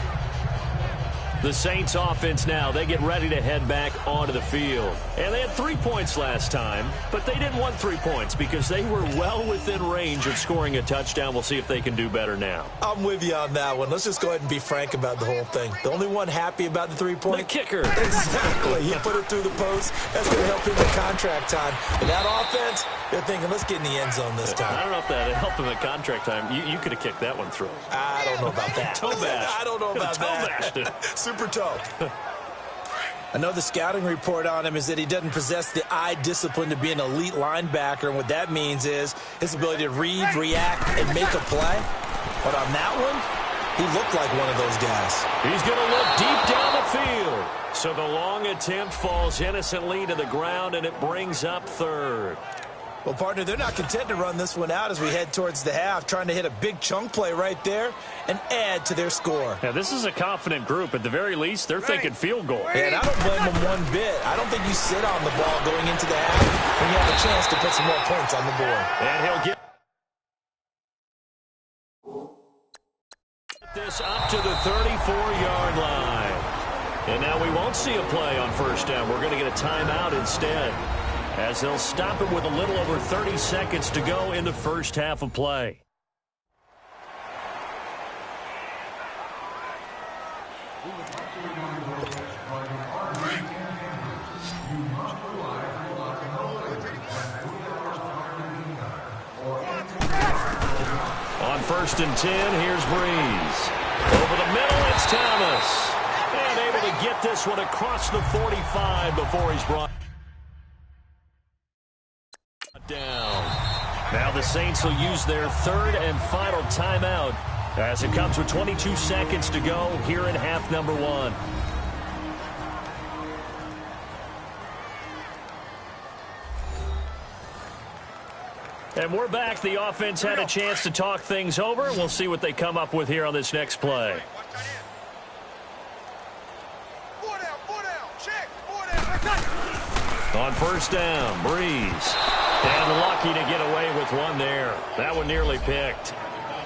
The Saints offense now, they get ready to head back onto the field. And they had 3 points last time, but they didn't want 3 points because they were well within range of scoring a touchdown. We'll see if they can do better now. I'm with you on that one. Let's just go ahead and be frank about the whole thing. The only one happy about the 3-point? The kicker. Exactly. He put it through the post. That's going to help him in contract time. And that offense, they're thinking, let's get in the end zone this time. I don't know if that helped him at contract time. You could have kicked that one through. I don't know about that. Toe bash. I don't know about that. Super toe. Another scouting report on him is that he doesn't possess the eye discipline to be an elite linebacker, and what that means is his ability to read, react, and make a play. But on that one, he looked like one of those guys. He's going to look deep down the field. So the long attempt falls innocently to the ground, and it brings up third. Well, partner, they're not content to run this one out as we head towards the half, trying to hit a big chunk play right there and add to their score. Yeah, this is a confident group. At the very least, they're thinking field goal. Yeah, and I don't blame them one bit. I don't think you sit on the ball going into the half when you have a chance to put some more points on the board. And he'll get this up to the 34-yard line. And now we won't see a play on first down. We're going to get a timeout instead, as they'll stop it with a little over 30 seconds to go in the first half of play. On first and 10, here's Breeze. Over the middle, it's Thomas. And able to get this one across the 45 before he's brought down. Now the Saints will use their third and final timeout as it comes with 22 seconds to go here in half number 1. And we're back. The offense had a chance to talk things over. We'll see what they come up with here on this next play. On first down, Breeze. And lucky to get away with one there. That one nearly picked.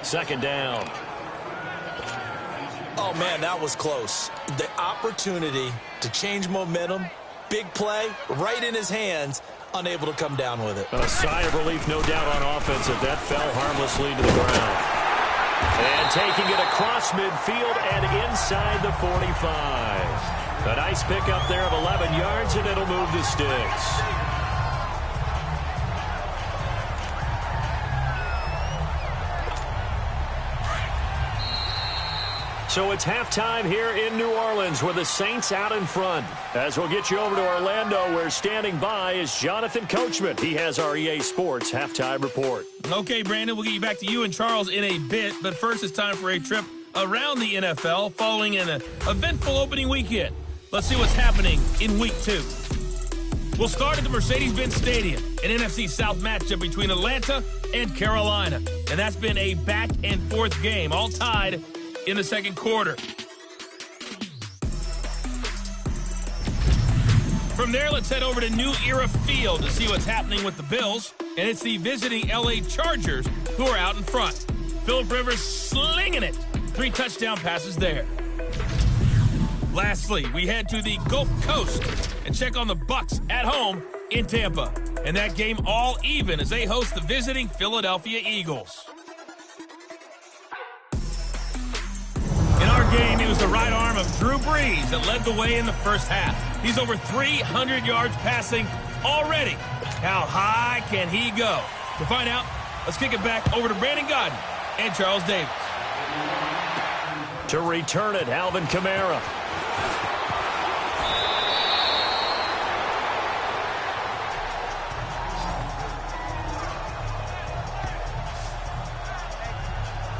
Second down. Oh, man, that was close. The opportunity to change momentum, big play, right in his hands, unable to come down with it. A sigh of relief, no doubt, on offense if that fell harmlessly to the ground. And taking it across midfield and inside the 45. A nice pickup there of 11 yards, and it'll move the sticks. So it's halftime here in New Orleans with the Saints out in front. As we'll get you over to Orlando, where standing by is Jonathan Coachman. He has our EA Sports halftime report. Okay, Brandon, we'll get you back to you and Charles in a bit. But first, it's time for a trip around the NFL following an eventful opening weekend. Let's see what's happening in Week 2. We'll start at the Mercedes-Benz Stadium, an NFC South matchup between Atlanta and Carolina. And that's been a back-and-forth game, all tied in the second quarter. From there, let's head over to New Era Field to see what's happening with the Bills. And it's the visiting LA Chargers who are out in front. Phillip Rivers slinging it. 3 touchdown passes there. Lastly, we head to the Gulf Coast and check on the Bucs at home in Tampa. And that game all even as they host the visiting Philadelphia Eagles. In our game, it was the right arm of Drew Brees that led the way in the first half. He's over 300 yards passing already. How high can he go? To find out, let's kick it back over to Brandon Godden and Charles Davis. To return it, Alvin Kamara.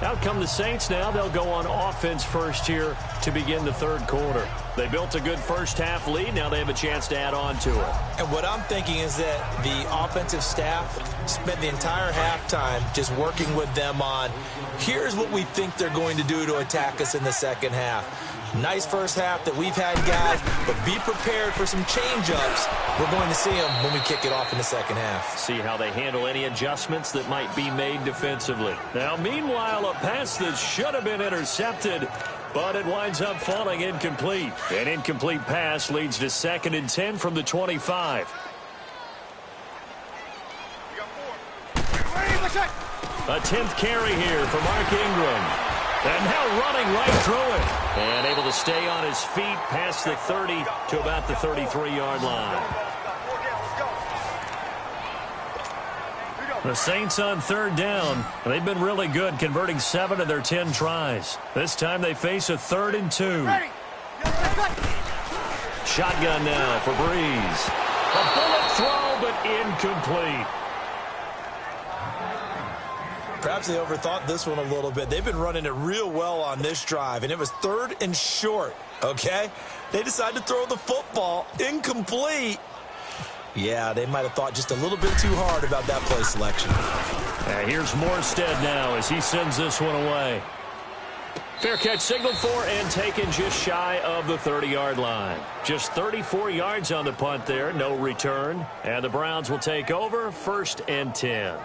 Out come the Saints now. They'll go on offense first here to begin the third quarter. They built a good first half lead. Now they have a chance to add on to it. And what I'm thinking is that the offensive staff spent the entire halftime just working with them on, here's what we think they're going to do to attack us in the second half. Nice first half that we've had, guys, but be prepared for some change-ups. We're going to see them when we kick it off in the second half. See how they handle any adjustments that might be made defensively. Now, meanwhile, a pass that should have been intercepted, but it winds up falling incomplete. An incomplete pass leads to 2nd and 10 from the 25. A 10th carry here for Mark Ingram. And now running right through it. And able to stay on his feet past the 30 to about the 33-yard line. The Saints on third down. They've been really good, converting 7 of their 10 tries. This time they face a 3rd and 2. Shotgun now for Breeze. A bullet throw, but incomplete. Perhaps they overthought this one a little bit. They've been running it real well on this drive, and it was 3rd and short, okay? They decided to throw the football incomplete. Yeah, they might have thought just a little bit too hard about that play selection. Here's Morstead now as he sends this one away. Fair catch signaled for and taken just shy of the 30-yard line. Just 34 yards on the punt there, no return. And the Browns will take over, 1st and 10.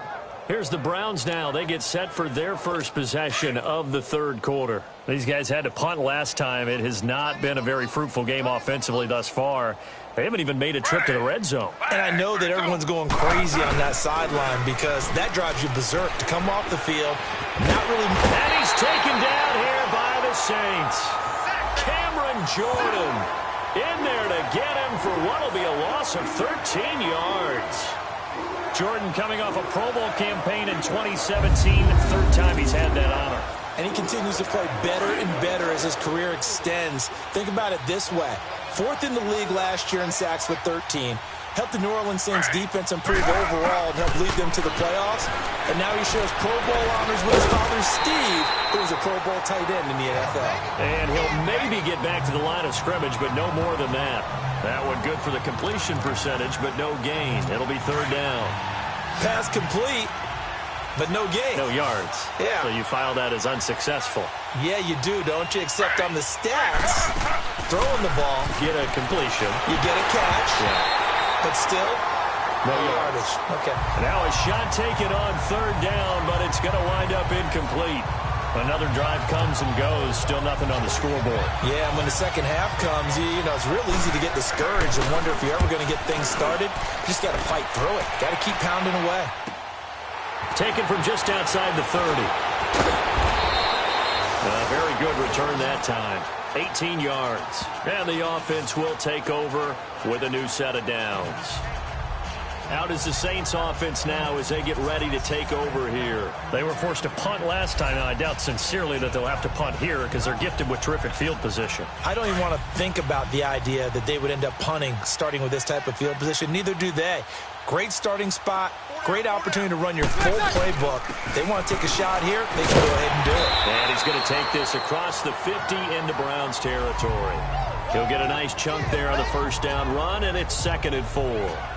Here's the Browns now. They get set for their first possession of the third quarter. These guys had to punt last time. It has not been a very fruitful game offensively thus far. They haven't even made a trip to the red zone. And I know that everyone's going crazy on that sideline because that drives you berserk to come off the field. Not really. And he's taken down here by the Saints. Cameron Jordan in there to get him for what will be a loss of 13 yards. Jordan coming off a Pro Bowl campaign in 2017. 3rd time he's had that honor. And he continues to play better and better as his career extends. Think about it this way. 4th in the league last year in sacks with 13. helped the New Orleans Saints defense improve overall and help lead them to the playoffs. And now he shares Pro Bowl honors with his father, Steve, who was a Pro Bowl tight end in the NFL. And he'll maybe get back to the line of scrimmage, but no more than that. That one good for the completion percentage, but no gain. It'll be third down. Pass complete, but no gain. No yards. Yeah. So you file that as unsuccessful. Yeah, you do, don't you? Except on the stats, throwing the ball. Get a completion. You get a catch. Yeah. But still, no yardage. Okay. Now a shot taken on third down, but it's going to wind up incomplete. Another drive comes and goes. Still nothing on the scoreboard. Yeah, and when the second half comes, you know, it's real easy to get discouraged and wonder if you're ever going to get things started. You just got to fight through it. Got to keep pounding away. Taken from just outside the 30. Very good return that time. 18 yards. And the offense will take over with a new set of downs. Out is the Saints offense now as they get ready to take over here. They were forced to punt last time, and I doubt sincerely that they'll have to punt here because they're gifted with terrific field position. I don't even want to think about the idea that they would end up punting starting with this type of field position. Neither do they. Great starting spot, great opportunity to run your full playbook. They want to take a shot here, they can go ahead and do it. And he's going to take this across the 50 into Browns territory. He'll get a nice chunk there on the first down run, and it's 2nd and 4.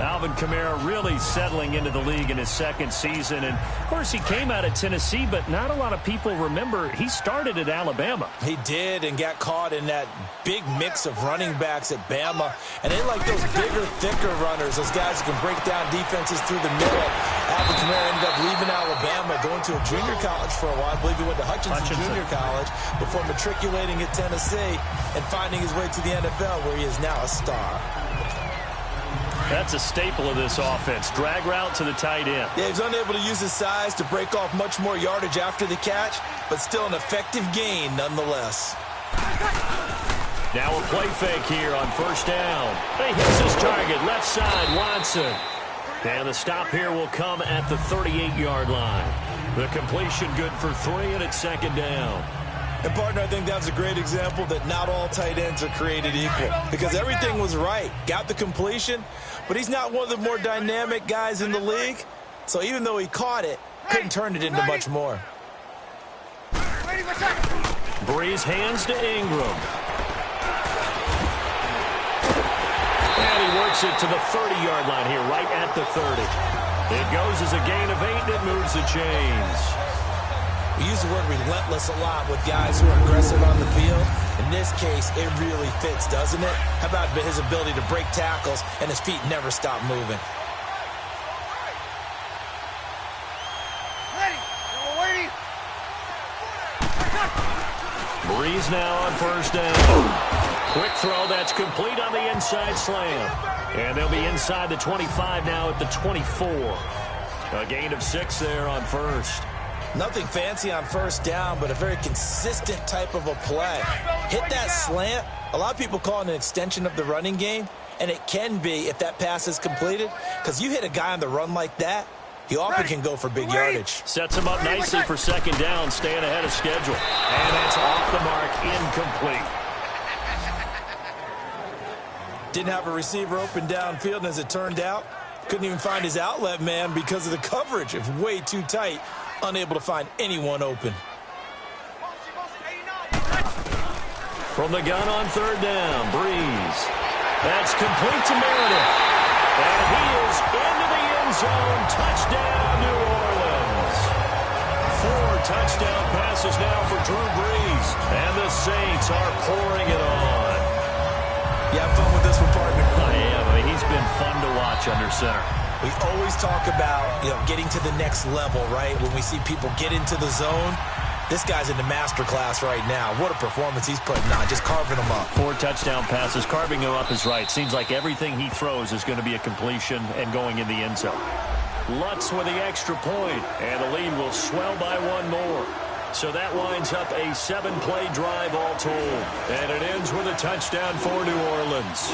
Alvin Kamara really settling into the league in his second season. And, of course, he came out of Tennessee, but not a lot of people remember he started at Alabama. He did and got caught in that big mix of running backs at Bama. And they like those bigger, thicker runners, those guys who can break down defenses through the middle. Alvin Kamara ended up leaving Alabama, going to a junior college for a while. I believe he went to Hutchinson Junior College before matriculating at Tennessee and finding his way to the NFL, where he is now a star. That's a staple of this offense. Drag route to the tight end. Yeah, he's unable to use his size to break off much more yardage after the catch, but still an effective gain nonetheless. Now a play fake here on first down. He hits his target, left side, Watson. And the stop here will come at the 38-yard line. The completion good for 3, and it's 2nd down. And, partner, I think that's a great example that not all tight ends are created equal, because everything was right. Got the completion, but he's not one of the more dynamic guys in the league. So even though he caught it, couldn't turn it into much more. Breeze hands to Ingram. And he works it to the 30-yard line here, right at the 30. It goes as a gain of 8, and it moves the chains. We use the word relentless a lot with guys who are aggressive on the field. In this case, it really fits, doesn't it? How about his ability to break tackles and his feet never stop moving? Breeze now on first down. Quick throw, that's complete on the inside slam. And they'll be inside the 25 now at the 24. A gain of 6 there on first. Nothing fancy on first down, but a very consistent type of a play. Hit that slant. A lot of people call it an extension of the running game, and it can be if that pass is completed, because you hit a guy on the run like that, he often can go for big yardage. Sets him up nicely for 2nd down, staying ahead of schedule. And that's off the mark, incomplete. Didn't have a receiver open downfield, and as it turned out, couldn't even find his outlet man because of the coverage. It's way too tight. Unable to find anyone open. From the gun on third down, Breeze. That's complete to Meredith. And he is into the end zone. Touchdown, New Orleans. 4 touchdown passes now for Drew Brees. And the Saints are pouring it on. You have fun with this one, partner? I am. I mean, he's been fun to watch under center. We always talk about, getting to the next level, right? When we see people get into the zone, this guy's in the master class right now. What a performance he's putting on, just carving them up. 4 touchdown passes, carving them up is right. Seems like everything he throws is going to be a completion and going in the end zone. Lutz with the extra point, and the lead will swell by 1 more. So that winds up a 7-play drive all told. And it ends with a touchdown for New Orleans.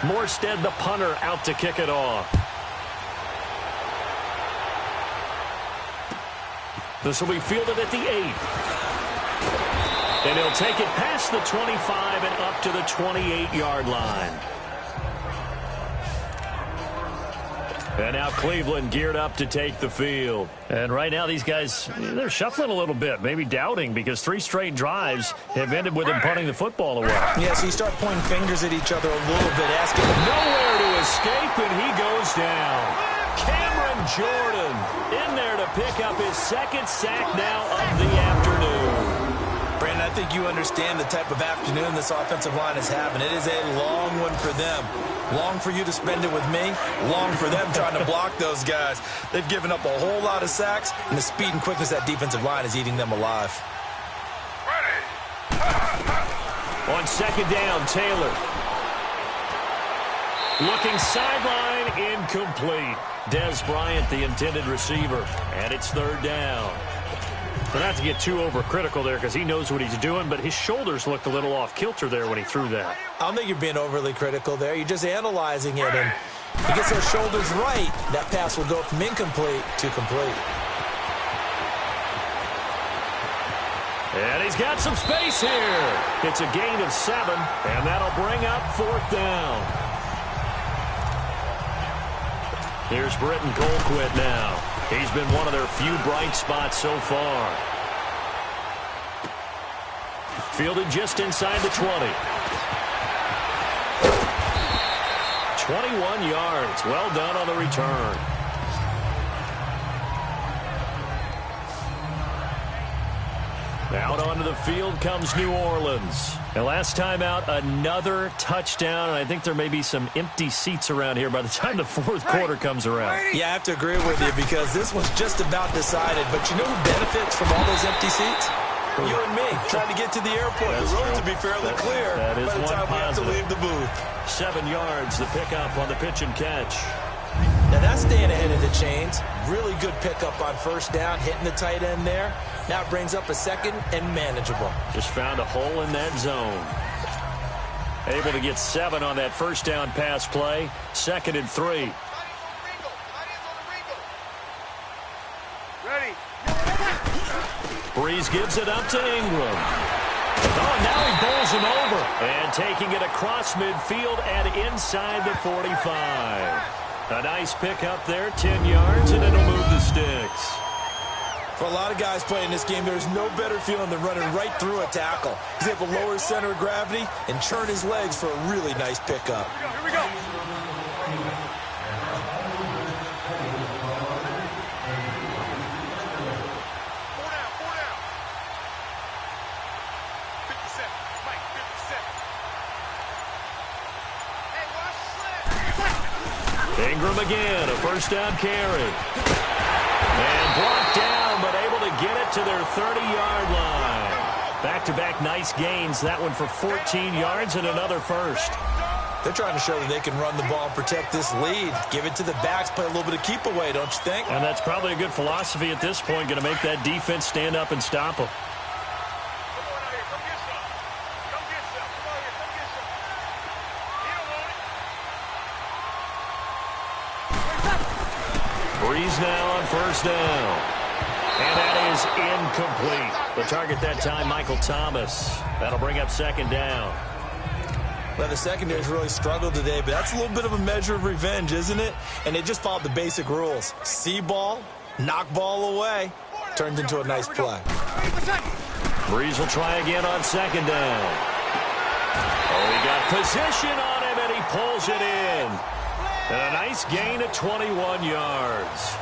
Morstead, the punter, out to kick it off. This will be fielded at the 8. And he'll take it past the 25 and up to the 28-yard line. And now Cleveland geared up to take the field. And right now these guys, they're shuffling a little bit, maybe doubting, because 3 straight drives have ended with them punting the football away. Yeah, so you start pointing fingers at each other a little bit, asking nowhere to escape, and he goes down. Cameron Jordan in there to pick up his 2nd sack now of the afternoon. Brandon, I think you understand the type of afternoon this offensive line is having. It is a long one for them. Long for you to spend it with me. Long for them trying to block those guys. They've given up a whole lot of sacks, and the speed and quickness of that defensive line is eating them alive. On 2nd down, Taylor. Looking sideline, incomplete. Des Bryant, the intended receiver. And it's 3rd down. But not to get too overcritical there, because he knows what he's doing, but his shoulders looked a little off kilter there when he threw that. I don't think you're being overly critical there. You're just analyzing it, and he gets those shoulders right. That pass will go from incomplete to complete. And he's got some space here. It's a gain of 7, and that'll bring up 4th down. Here's Britton Colquitt now. He's been one of their few bright spots so far. Fielded just inside the 20. 21 yards. Well done on the return. Out onto the field comes New Orleans. And last time out, another touchdown. And I think there may be some empty seats around here by the time the 4th quarter comes around. Yeah, I have to agree with you, because this one's just about decided. But you know who benefits from all those empty seats? You and me, trying to get to the airport. That's the road true. to be fairly clear that is by the time we have to leave the booth. 7 yards, the pickup on the pitch and catch. Now that's staying ahead of the chains. Really good pickup on 1st down, hitting the tight end there. Now it brings up a 2nd and manageable. Just found a hole in that zone. Able to get 7 on that 1st down pass play. 2nd and 3. Ready. Breeze gives it up to Ingram. Oh, now he bowls him over. And taking it across midfield and inside the 45. A nice pickup there, 10 yards, and it'll move the sticks. For a lot of guys playing this game, there's no better feeling than running right through a tackle. He's able to lower his center of gravity and churn his legs for a really nice pickup. Here we go. Four down. 57. Mike, 57. Hey, watch the slip. Ingram again, a 1st down carry. And blocked down, but able to get it to their 30-yard line. Back-to-back nice gains. That one for 14 yards and another 1st. They're trying to show that they can run the ball and protect this lead. Give it to the backs, play a little bit of keep away, don't you think? And that's probably a good philosophy at this point, going to make that defense stand up and stop them. Breeze now on 1st down. And that is incomplete. The target that time, Michael Thomas. That'll bring up 2nd down. Well, the secondary's really struggled today, but that's a little bit of a measure of revenge, isn't it? And they just followed the basic rules. See ball, knock ball away. Turned into a nice play. Breeze will try again on 2nd down. Oh, he got position on him, and he pulls it in. And a nice gain of 21 yards.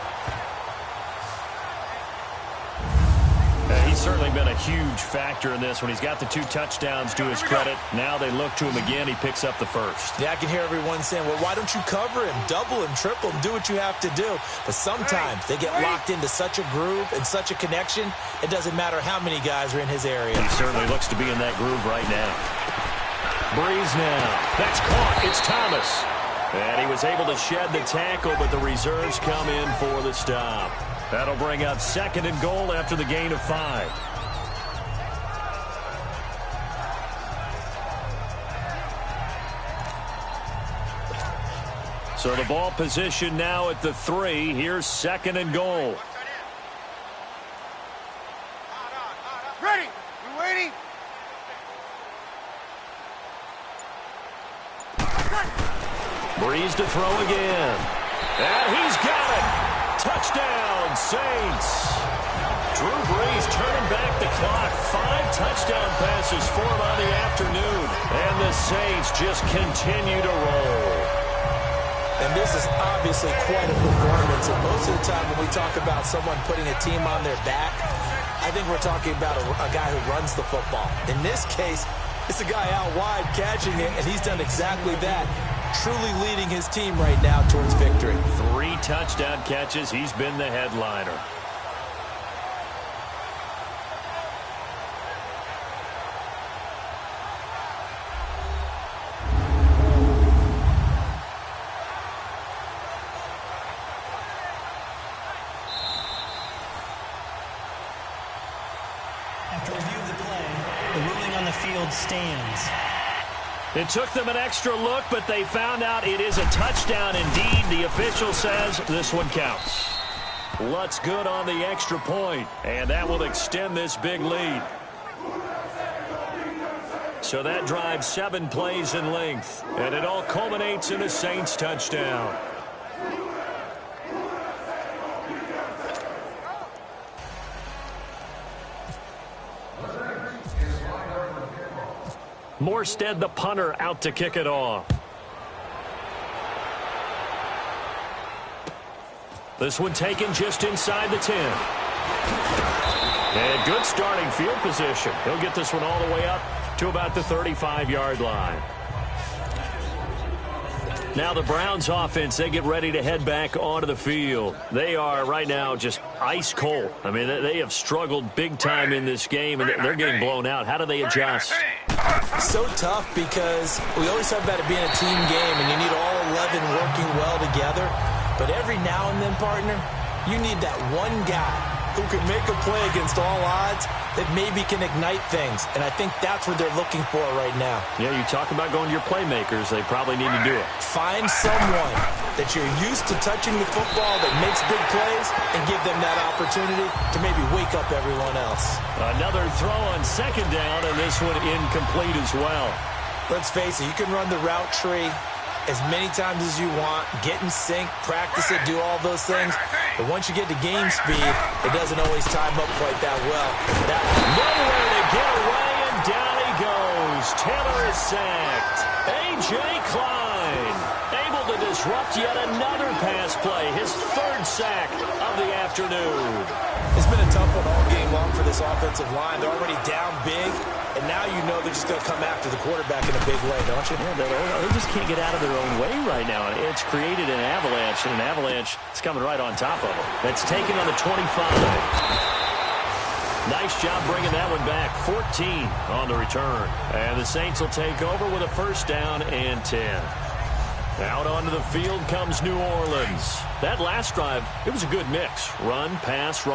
He's certainly been a huge factor in this when he's got the 2 touchdowns to his credit. Now they look to him again. He picks up the 1st. Yeah, I can hear everyone saying, well, why don't you cover him, double him, triple him, do what you have to do. But sometimes they get locked into such a groove and such a connection, it doesn't matter how many guys are in his area. He certainly looks to be in that groove right now. Breeze now. That's caught. It's Thomas. And he was able to shed the tackle, but the reserves come in for the stop. That'll bring up 2nd and goal after the gain of 5. So the ball position now at the 3. Here's 2nd and goal. Ready. We waiting. Breeze to throw again. And he's got it. Touchdown, Saints. Drew Brees turning back the clock. 5 touchdown passes for him on the afternoon. And the Saints just continue to roll. And this is obviously quite a performance. And most of the time when we talk about someone putting a team on their back, I think we're talking about a guy who runs the football. In this case, it's a guy out wide catching it, and he's done exactly that. Truly leading his team right now towards victory. 3 touchdown catches. He's been the headliner. After review of the play, the ruling on the field stands. It took them an extra look, but they found out it is a touchdown indeed. The official says this one counts. Lutz good on the extra point, and that will extend this big lead. So that drives 7 plays in length, and it all culminates in a Saints touchdown. Morstead, the punter, out to kick it off. This one taken just inside the 10. And good starting field position. He'll get this one all the way up to about the 35-yard line. Now the Browns offense, they get ready to head back onto the field. They are right now just ice cold. I mean, they have struggled big time in this game, and they're getting blown out. How do they adjust? So tough because we always talk about it being a team game, and you need all 11 working well together. But every now and then, partner, you need that one guy who can make a play against all odds that maybe can ignite things. And I think that's what they're looking for right now. Yeah, you talk about going to your playmakers. They probably need to do it. Find someone that you're used to touching the football that makes big plays and give them that opportunity to maybe wake up everyone else. Another throw on second down, and this one incomplete as well. Let's face it, you can run the route tree as many times as you want, get in sync, practice it, do all those things. But once you get to game speed, it doesn't always time up quite that well. Nowhere to get away, and down he goes. Taylor is sacked. A.J. Klein able to disrupt yet another pass play. His 3rd sack of the afternoon. It's been a tough one all game long for this offensive line. They're already down big, and now you know they're just going to come after the quarterback in a big way, don't you? Yeah, they just can't get out of their own way right now. It's created an avalanche, and an avalanche is coming right on top of them. That's taken on the 25. Nice job bringing that one back. 14 on the return. And the Saints will take over with a 1st down and 10. Out onto the field comes New Orleans. That last drive, it was a good mix. Run, pass,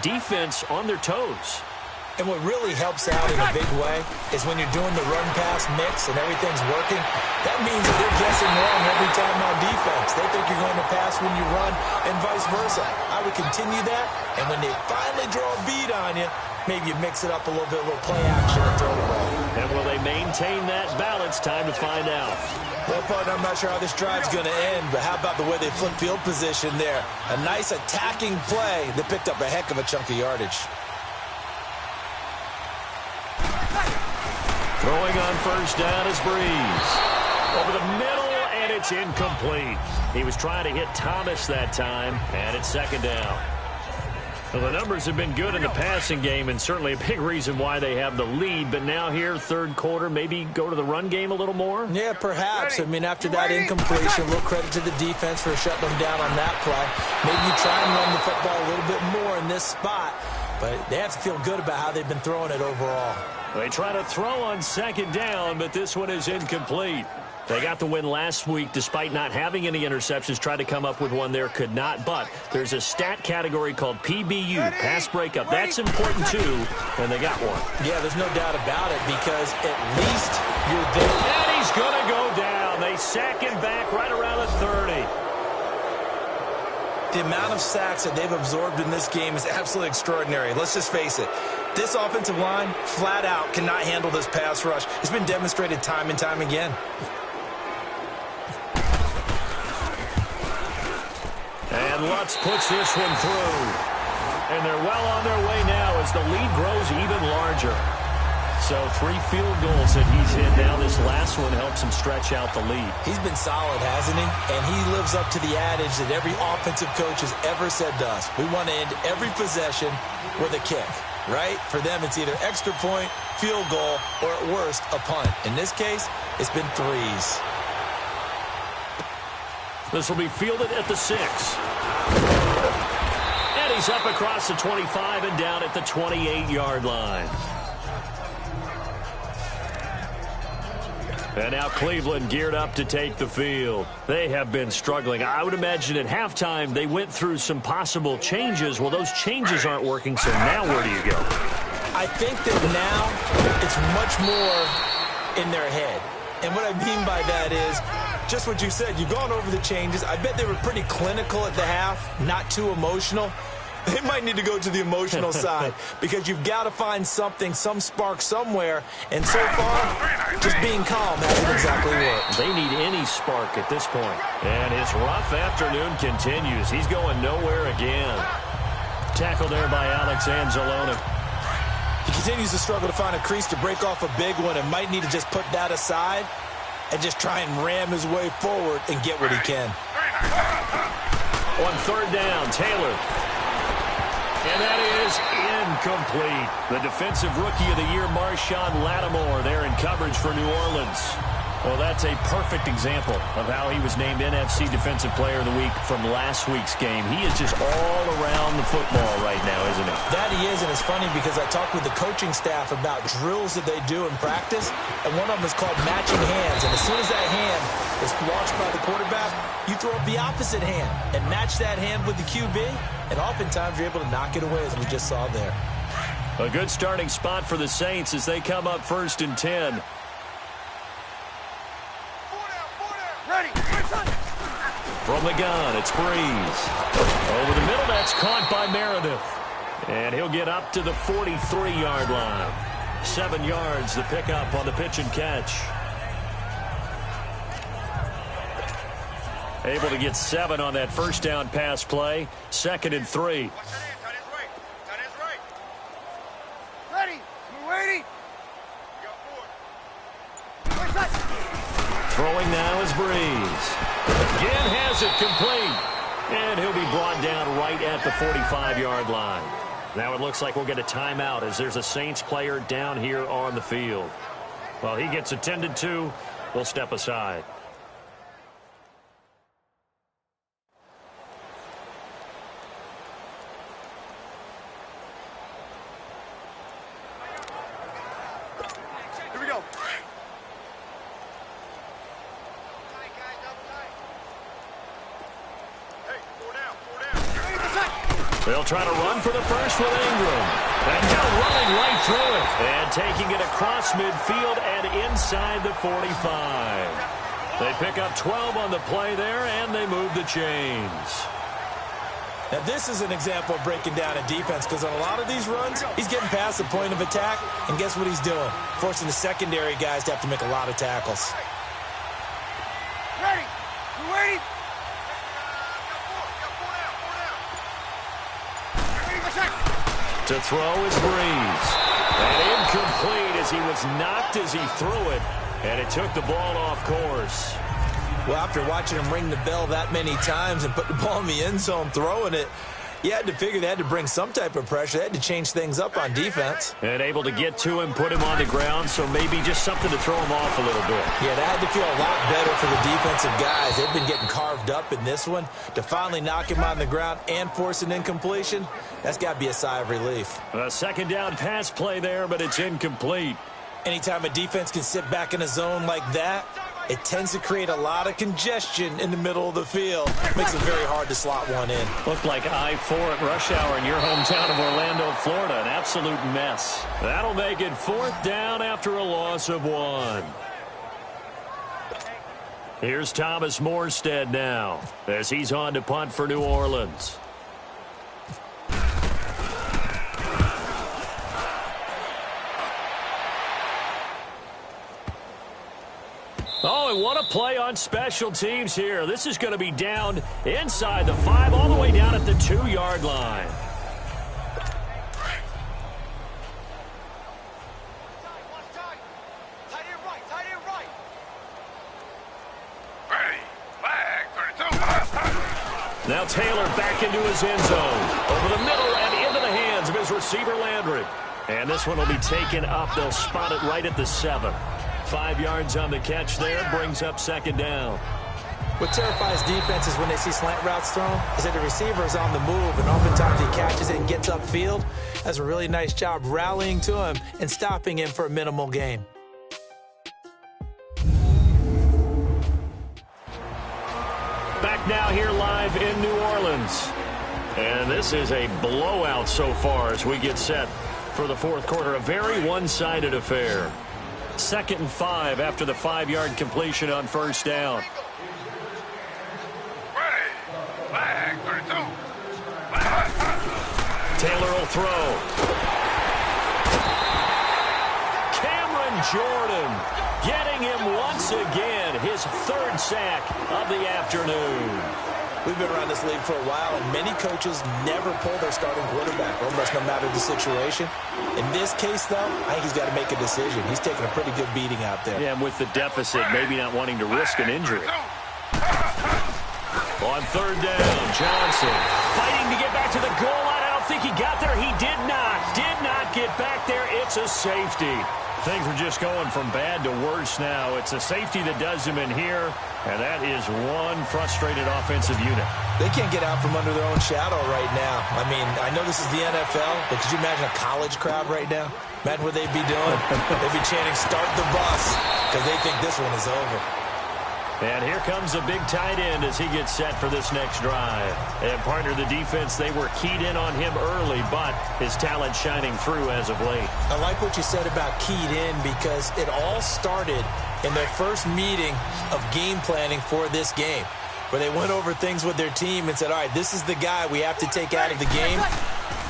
defense on their toes. And what really helps out in a big way is when you're doing the run-pass mix and everything's working, that means that they're guessing wrong every time on defense. They think you're going to pass when you run and vice versa. I would continue that, and when they finally draw a beat on you, maybe you mix it up a little bit, a little play action and throw it away. And will they maintain that balance? Time to find out. Well, partner, I'm not sure how this drive's going to end, but how about the way they flip field position there? A nice attacking play that picked up a heck of a chunk of yardage. Throwing on 1st down is Breeze. Over the middle, and it's incomplete. He was trying to hit Thomas that time, and it's 2nd down. Well, the numbers have been good in the passing game, and certainly a big reason why they have the lead. But now here, 3rd quarter, maybe go to the run game a little more? Yeah, perhaps. I mean, after that incompletion, a little credit to the defense for shutting them down on that play. Maybe you try and run the football a little bit more in this spot. But they have to feel good about how they've been throwing it overall. They try to throw on 2nd down, but this one is incomplete. They got the win last week despite not having any interceptions. Tried to come up with one there, could not. But there's a stat category called PBU, pass breakup. That's important, too, and they got one. Yeah, there's no doubt about it because at least you're there. And he's going to go down. They sack him back right around the 30. The amount of sacks that they've absorbed in this game is absolutely extraordinary. Let's just face it. This offensive line, flat out, cannot handle this pass rush. It's been demonstrated time and time again. And Lutz puts this one through. And they're well on their way now as the lead grows even larger. So 3 field goals that he's hit now. This last one helps him stretch out the lead. He's been solid, hasn't he? And he lives up to the adage that every offensive coach has ever said to us. We want to end every possession with a kick, right? For them, it's either extra point, field goal, or at worst, a punt. In this case, it's been 3s. This will be fielded at the 6. And he's up across the 25 and down at the 28-yard line. And now Cleveland geared up to take the field. They have been struggling. I would imagine at halftime they went through some possible changes. Well, those changes aren't working, so now where do you go? I think that now it's much more in their head. And what I mean by that is just what you said. You've gone over the changes. I bet they were pretty clinical at the half, not too emotional. They might need to go to the emotional side because you've got to find something, some spark somewhere. And so far, just being calm hasn't exactly worked. They need any spark at this point. And his rough afternoon continues. He's going nowhere again. Tackled there by Alex Anzalone. He continues to struggle to find a crease to break off a big one and might need to just put that aside and just try and ram his way forward and get what he can. On 3rd down, Taylor. And that is incomplete. The defensive rookie of the year, Marshawn Lattimore, there in coverage for New Orleans. Well, that's a perfect example of how he was named NFC Defensive Player of the Week from last week's game. He is just all around the football right now, isn't he? That he is, and it's funny because I talked with the coaching staff about drills that they do in practice, and one of them is called matching hands. And as soon as that hand is launched by the quarterback, you throw up the opposite hand and match that hand with the QB, and oftentimes you're able to knock it away, as we just saw there. A good starting spot for the Saints as they come up 1st and 10. From the gun, it's Breeze. Over the middle, that's caught by Meredith. And he'll get up to the 43-yard line. 7 yards the pickup on the pitch and catch. Able to get 7 on that first down pass play. 2nd and 3. Throwing now is Breeze. Again has it complete. And he'll be brought down right at the 45-yard line. Now it looks like we'll get a timeout as there's a Saints player down here on the field. Well, he gets attended to. We'll step aside. They'll try to run for the first with Ingram. And now running right through it. And taking it across midfield and inside the 45. They pick up 12 on the play there, and they move the chains. Now, this is an example of breaking down a defense because on a lot of these runs, he's getting past the point of attack, and guess what he's doing? Forcing the secondary guys to have to make a lot of tackles. Ready. You ready? To throw is Breeze. And incomplete as he was knocked as he threw it. And it took the ball off course. Well, after watching him ring the bell that many times and put the ball in the end zone throwing it, you had to figure they had to bring some type of pressure. They had to change things up on defense. And able to get to him, put him on the ground, so maybe just something to throw him off a little bit. Yeah, that had to feel a lot better for the defensive guys. They've been getting carved up in this one. To finally knock him on the ground and force an incompletion, that's got to be a sigh of relief. A second down pass play there, but it's incomplete. Anytime a defense can sit back in a zone like that, it tends to create a lot of congestion in the middle of the field. Makes it very hard to slot one in. Looked like I-4 at rush hour in your hometown of Orlando, Florida. An absolute mess. That'll make it 4th down after a loss of 1. Here's Thomas Morstead now as he's on to punt for New Orleans. Oh, and what a play on special teams here. This is going to be down inside the 5, all the way down at the 2-yard line. Now Taylor back into his end zone. Over the middle and into the hands of his receiver, Landry. And this one will be taken up. They'll spot it right at the 7. 5 yards on the catch there, brings up second down. What terrifies defenses when they see slant routes thrown is that the receiver is on the move, and oftentimes he catches it and gets upfield. Does a really nice job rallying to him and stopping him for a minimal gain. Back now here live in New Orleans. And this is a blowout so far as we get set for the fourth quarter. A very one-sided affair. 2nd and 5 after the 5-yard completion on first down. Taylor will throw. Cameron Jordan getting him once again, his 3rd sack of the afternoon. We've been around this league for a while, and many coaches never pull their starting quarterback, almost no matter the situation. In this case, though, I think he's got to make a decision. He's taking a pretty good beating out there. Yeah, and with the deficit, maybe not wanting to risk an injury. On 3rd down, Johnson fighting to get back to the goal line. I don't think he got there. He did not get back there. It's a safety. Things are just going from bad to worse now. It's a safety that does him in here, and that is one frustrated offensive unit. They can't get out from under their own shadow right now. I mean, I know this is the NFL, but could you imagine a college crowd right now? Imagine what they'd be doing. They'd be chanting, "Start the bus," because they think this one is over. And here comes a big tight end as he gets set for this next drive. And partner, the defense, they were keyed in on him early, but his talent shining through as of late. I like what you said about keyed in, because it all started in their first meeting of game planning for this game, where they went over things with their team and said, all right, this is the guy we have to take out of the game.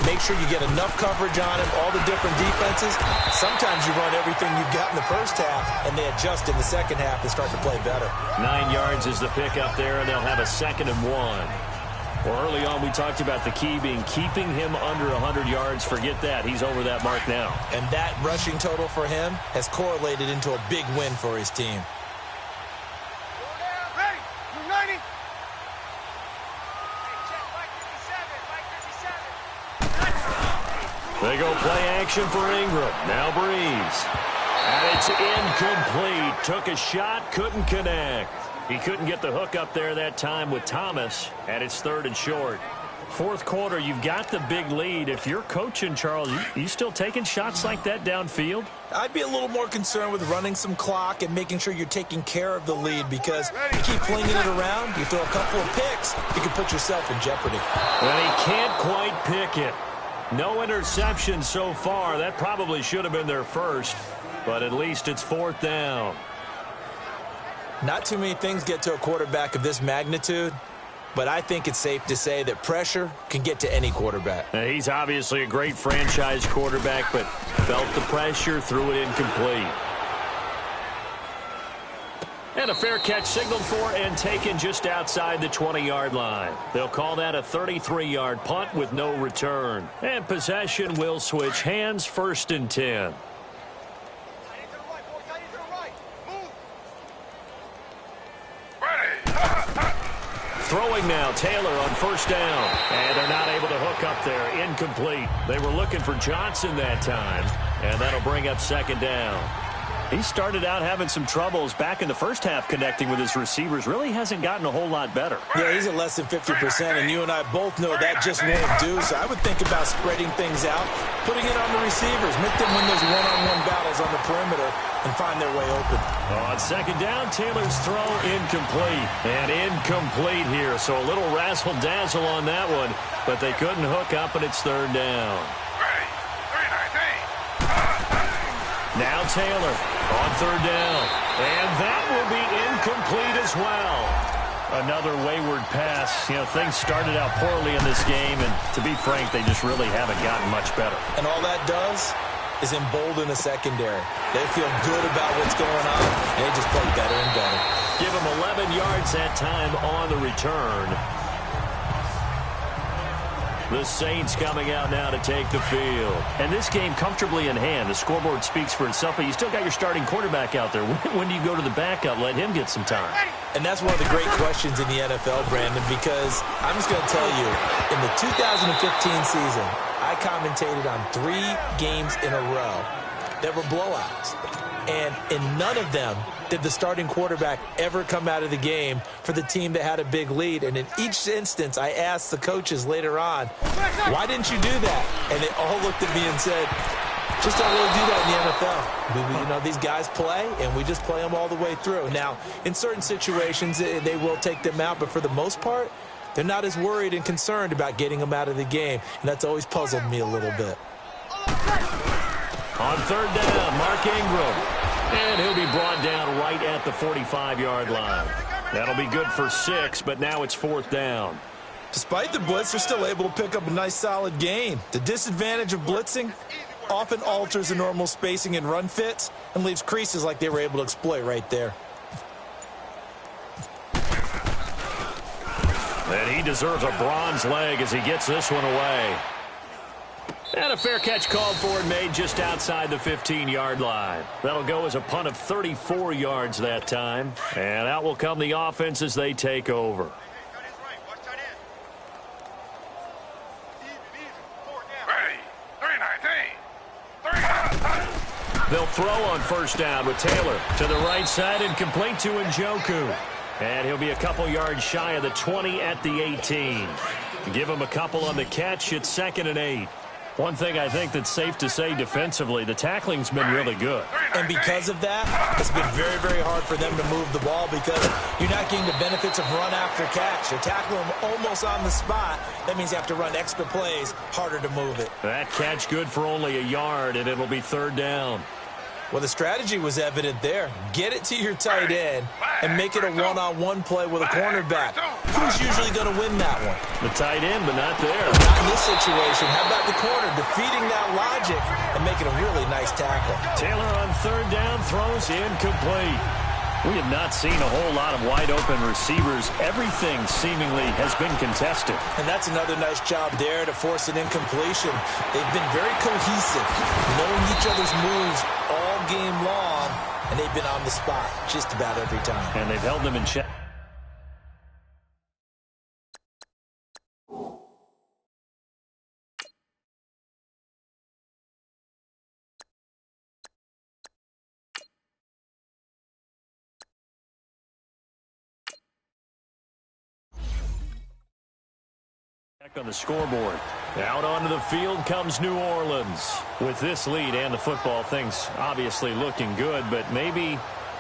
Make sure you get enough coverage on him, all the different defenses. Sometimes you run everything you've got in the first half, and they adjust in the second half and start to play better. 9 yards is the pick up there, and they'll have a 2nd and 1. Well, early on, we talked about the key being keeping him under 100 yards. Forget that. He's over that mark now. And that rushing total for him has correlated into a big win for his team. They go play action for Ingram. Now Breeze. And it's incomplete. Took a shot, couldn't connect. He couldn't get the hook up there that time with Thomas, and it's 3rd and short. Fourth quarter, you've got the big lead. If you're coaching, Charles, you still taking shots like that downfield? I'd be a little more concerned with running some clock and making sure you're taking care of the lead, because you keep flinging it around, you throw a couple of picks, you can put yourself in jeopardy. Well, he can't quite pick it. No interception so far. That probably should have been their first, but at least it's 4th down. Not too many things get to a quarterback of this magnitude, but I think it's safe to say that pressure can get to any quarterback. Now, he's obviously a great franchise quarterback, but felt the pressure, threw it incomplete. And a fair catch signaled for and taken just outside the 20-yard line. They'll call that a 33-yard punt with no return. And possession will switch hands, 1st and 10. Throwing now, Taylor on 1st down. And they're not able to hook up there. Incomplete. They were looking for Johnson that time. And that'll bring up 2nd down. He started out having some troubles back in the first half connecting with his receivers. Really hasn't gotten a whole lot better. Yeah, he's at less than 50%, and you and I both know that just won't do. So I would think about spreading things out, putting it on the receivers, make them win those one-on-one battles on the perimeter and find their way open. On 2nd down, Taylor's throw incomplete. And incomplete here, so a little razzle-dazzle on that one, but they couldn't hook up, and it's 3rd down. Now Taylor on 3rd down. And that will be incomplete as well. Another wayward pass. You know, things started out poorly in this game, and to be frank, they just really haven't gotten much better. And all that does is embolden the secondary. They feel good about what's going on, and they just play better and better. Give them 11 yards that time on the return. The Saints coming out now to take the field. And this game comfortably in hand. The scoreboard speaks for itself, but you still got your starting quarterback out there. When do you go to the backup, let him get some time? And that's one of the great questions in the NFL, Brandon, because I'm just going to tell you, in the 2015 season, I commentated on 3 games in a row that were blowouts. And in none of them did the starting quarterback ever come out of the game for the team that had a big lead. And in each instance, I asked the coaches later on, why didn't you do that? And they all looked at me and said, just don't really do that in the NFL. You know, these guys play, and we just play them all the way through. Now, in certain situations, they will take them out, but for the most part, they're not as worried and concerned about getting them out of the game. And that's always puzzled me a little bit. On third down, Mark Ingram. And he'll be brought down right at the 45-yard line. That'll be good for 6, but now it's 4th down. Despite the blitz, they're still able to pick up a nice solid gain. The disadvantage of blitzing often alters the normal spacing and run fits and leaves creases like they were able to exploit right there. And he deserves a bronze leg as he gets this one away. And a fair catch called for and made just outside the 15-yard line. That'll go as a punt of 34 yards that time. And out will come the offense as they take over. They'll throw on first down with Taylor to the right side and complete to Njoku. And he'll be a couple yards shy of the 20 at the 18. Give him a couple on the catch. It's 2nd and 8. One thing I think that's safe to say defensively, the tackling's been really good. And because of that, it's been very, very hard for them to move the ball because you're not getting the benefits of run after catch. You're tackling them almost on the spot. That means you have to run extra plays, harder to move it. That catch good for only a yard, and it'll be 3rd down. Well, the strategy was evident there. Get it to your tight end and make it a one-on-one play with a cornerback. Who's usually going to win that one? The tight end, but not there. Not in this situation. How about the corner defeating that logic and making a really nice tackle? Taylor on 3rd down throws incomplete. We have not seen a whole lot of wide-open receivers. Everything seemingly has been contested. And that's another nice job there to force an incompletion. They've been very cohesive, knowing each other's moves all game long, and they've been on the spot just about every time. And they've held them in check. On the scoreboard. Out onto the field comes New Orleans. With this lead and the football, things obviously looking good, but maybe,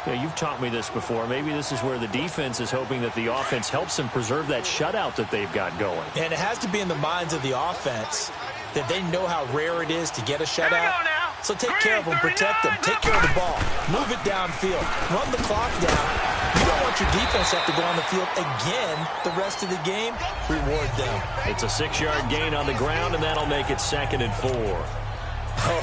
you've taught me this before, maybe this is where the defense is hoping that the offense helps them preserve that shutout that they've got going. And it has to be in the minds of the offense that they know how rare it is to get a shutout. So take care of them, protect them, take care of the ball, move it downfield, run the clock down. You don't want your defense to have to go on the field again the rest of the game. Reward them. It's a 6-yard gain on the ground, and that'll make it 2nd and 4.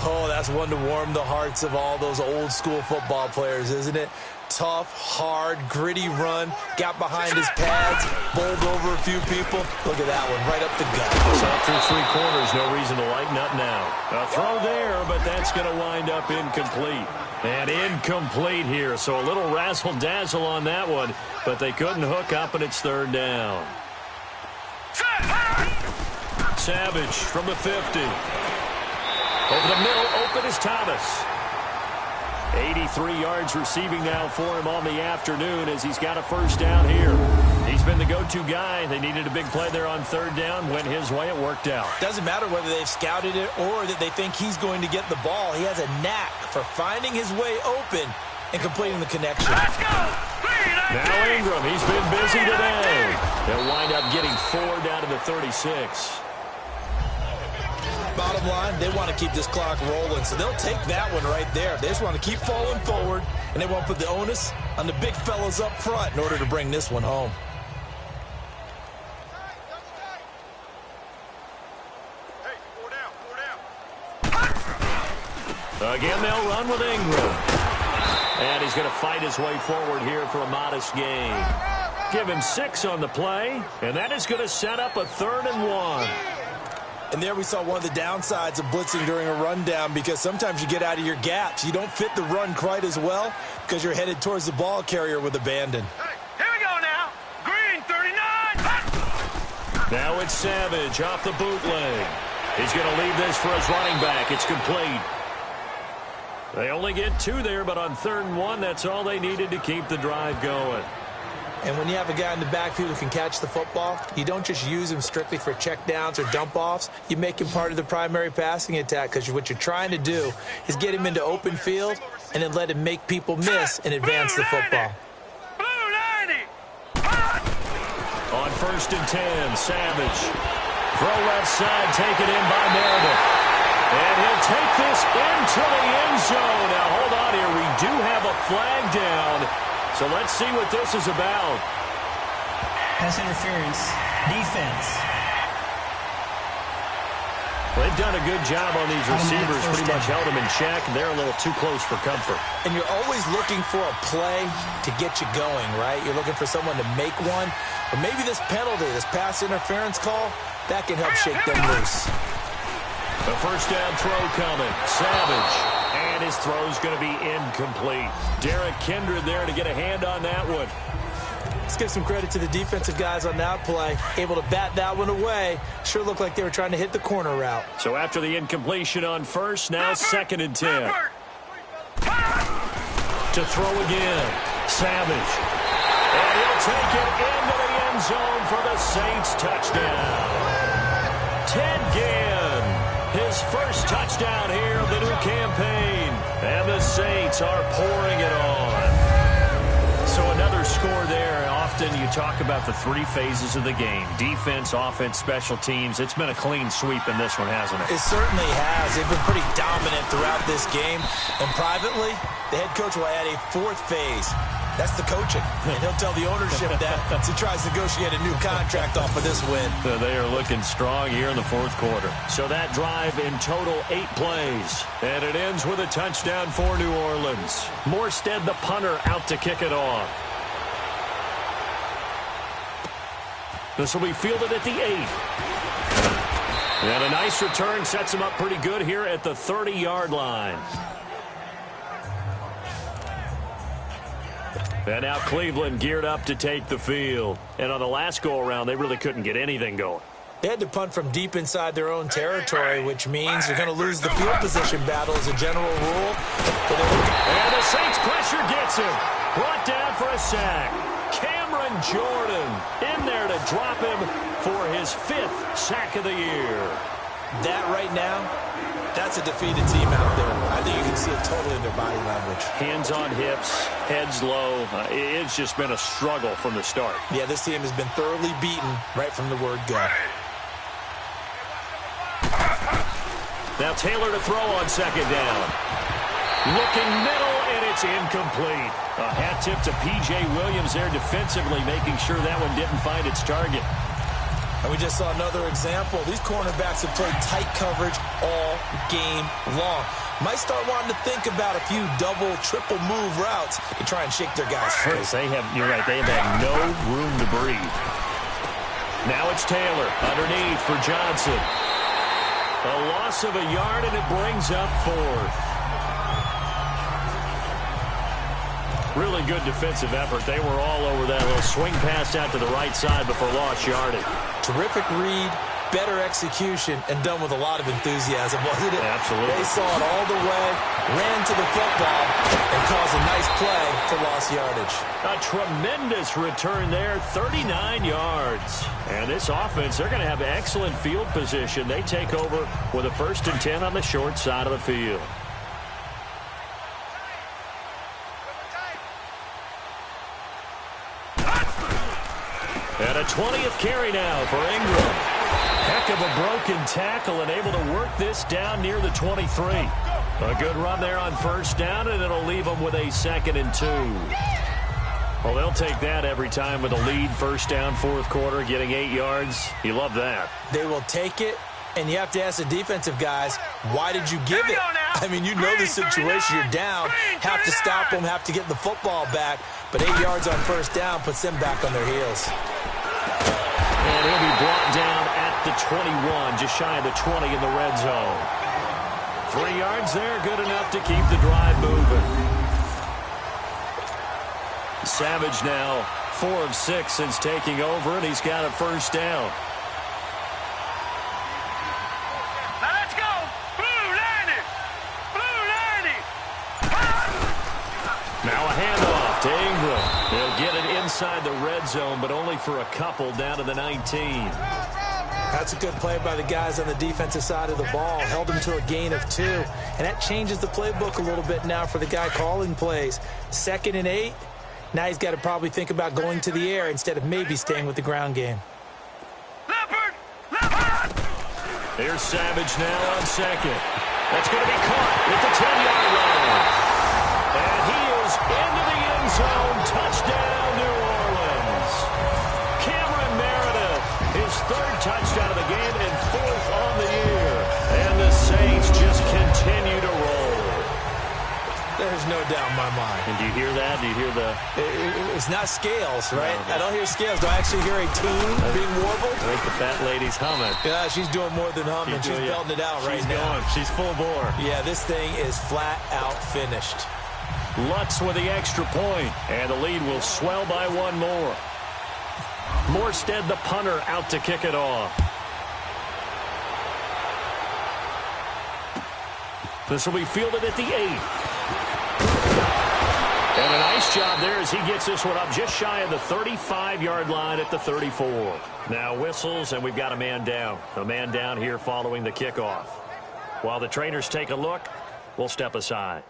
Oh, that's one to warm the hearts of all those old school football players, isn't it? Tough, hard, gritty run, got behind his pads, bowled over a few people. Look at that one, right up the gut. Shot through 3 quarters, no reason to lighten up now. A throw there, but that's going to wind up incomplete. And incomplete here, so a little razzle-dazzle on that one, but they couldn't hook up, and it's 3rd down. Savage from the 50. Over the middle, open is Thomas. 83 yards receiving now for him on the afternoon as he's got a first down here. He's been the go-to guy. They needed a big play there on 3rd down. Went his way. It worked out. Doesn't matter whether they've scouted it or that they think he's going to get the ball. He has a knack for finding his way open and completing the connection. Let's go! Now Ingram, he's been busy today. They'll wind up getting 4 down to the 36. Bottom line, they want to keep this clock rolling, so they'll take that one right there. They just want to keep falling forward, and they won't put the onus on the big fellas up front in order to bring this one home. Again, they'll run with Ingram. And he's going to fight his way forward here for a modest gain. Give him 6 on the play, and that is going to set up a 3rd and 1. And there we saw one of the downsides of blitzing during a rundown, because sometimes you get out of your gaps. You don't fit the run quite as well because you're headed towards the ball carrier with abandon. Here we go now. Green 39. Now it's Savage off the bootleg. He's going to leave this for his running back. It's complete. They only get 2 there, but on 3rd and 1, that's all they needed to keep the drive going. And when you have a guy in the backfield who can catch the football, you don't just use him strictly for checkdowns or dump-offs. You make him part of the primary passing attack, because what you're trying to do is get him into open field and then let him make people miss and advance the football. Blue 90. On 1st and 10, Savage. Throw left side, taken in by Meredith. And he'll take this into the end zone. Now, hold on here. We do have a flag down. So let's see what this is about. Pass interference. Defense. They've done a good job on these receivers. Pretty much held them in check. They're a little too close for comfort. And you're always looking for a play to get you going, right? You're looking for someone to make one. But maybe this penalty, this pass interference call, that can help shake them loose. The 1st down throw coming. Savage. And his throw's going to be incomplete. Derek Kindred there to get a hand on that one. Let's give some credit to the defensive guys on that play. Able to bat that one away. Sure looked like they were trying to hit the corner route. So after the incompletion on 1st, now 2nd and 10. To throw again. Savage. And he'll take it into the end zone for the Saints touchdown. Ted Ginn, his first touchdown here of the new campaign. And the Saints are pouring it on. So another score there. Often you talk about the 3 phases of the game. Defense, offense, special teams. It's been a clean sweep in this one, hasn't it? It certainly has. They've been pretty dominant throughout this game. And privately, the head coach will add a 4th phase. That's the coaching. And he'll tell the ownership that as he tries to negotiate a new contract off of this win. So they are looking strong here in the 4th quarter. So that drive in total 8 plays. And it ends with a touchdown for New Orleans. Morstead, the punter, out to kick it off. This will be fielded at the 8. And a nice return sets him up pretty good here at the 30-yard line. And now Cleveland geared up to take the field. And on the last go-around, they really couldn't get anything going. They had to punt from deep inside their own territory, which means you're going to lose the field position battle as a general rule. And the Saints pressure gets him. Brought down for a sack. Cameron Jordan in there to drop him for his 5th sack of the year. That right now, that's a defeated team out there. I think you can see it totally in their body language. Hands on hips, heads low. It's just been a struggle from the start. Yeah, this team has been thoroughly beaten right from the word go. Now Taylor to throw on 2nd down. Looking middle, and it's incomplete. A hat tip to P.J. Williams there defensively, making sure that one didn't find its target. And we just saw another example. These cornerbacks have played tight coverage all game long. Might start wanting to think about a few double, triple move routes to try and shake their guys free. You're right, they have had no room to breathe. Now it's Taylor underneath for Johnson. A loss of a yard, and it brings up 4th. Really good defensive effort. They were all over that little swing pass out to the right side before lost yardage. Terrific read, better execution, and done with a lot of enthusiasm, wasn't it? Absolutely. They saw it all the way, ran to the football, and caused a nice play for lost yardage. A tremendous return there, 39 yards. And this offense, they're going to have excellent field position. They take over with a 1st and 10 on the short side of the field. And a 20th carry now for Ingram. Heck of a broken tackle and able to work this down near the 23. A good run there on 1st down, and it'll leave them with a 2nd and 2. Well, they'll take that every time with a lead. 1st down, 4th quarter, getting 8 yards. You love that. They will take it, and you have to ask the defensive guys, why did you give it? I mean, you know the situation. You're down, have to stop them, have to get the football back. But 8 yards on first down puts them back on their heels. And he'll be brought down at the 21, just shy of the 20 in the red zone. 3 yards there, good enough to keep the drive moving. Savage now 4 of 6 since taking over, and he's got a first down. Now let's go. Blue 90. Blue 90. Now a handoff to Ingram. He'll get it inside the red zone, but only for a couple down to the 19. That's a good play by the guys on the defensive side of the ball. Held him to a gain of 2. And that changes the playbook a little bit now for the guy calling plays. 2nd and 8. Now he's got to probably think about going to the air instead of maybe staying with the ground game. Leopard. Leopard. Here's Savage now on 2nd. That's going to be caught at the 10-yard line. And he is into the end zone. Touchdown, New Orleans. Cameron Meredith, his 3rd touchdown of the game and 4th on the year. And the Saints just continue to roll. There's no doubt in my mind. And do you hear that? Do you hear the... It's not scales, right? No. I don't hear scales. Do I actually hear a tune being warbled? I think the fat lady's humming. Yeah, she's doing more than humming. She's belting it out right now. She's going. She's full bore. Yeah, this thing is flat out finished. Lutz with the extra point, and the lead will swell by 1 more. Morstead, the punter, out to kick it off. This will be fielded at the 8. And a nice job there as he gets this one up just shy of the 35-yard line at the 34. Now whistles, and we've got a man down. A man down here following the kickoff. While the trainers take a look, we'll step aside.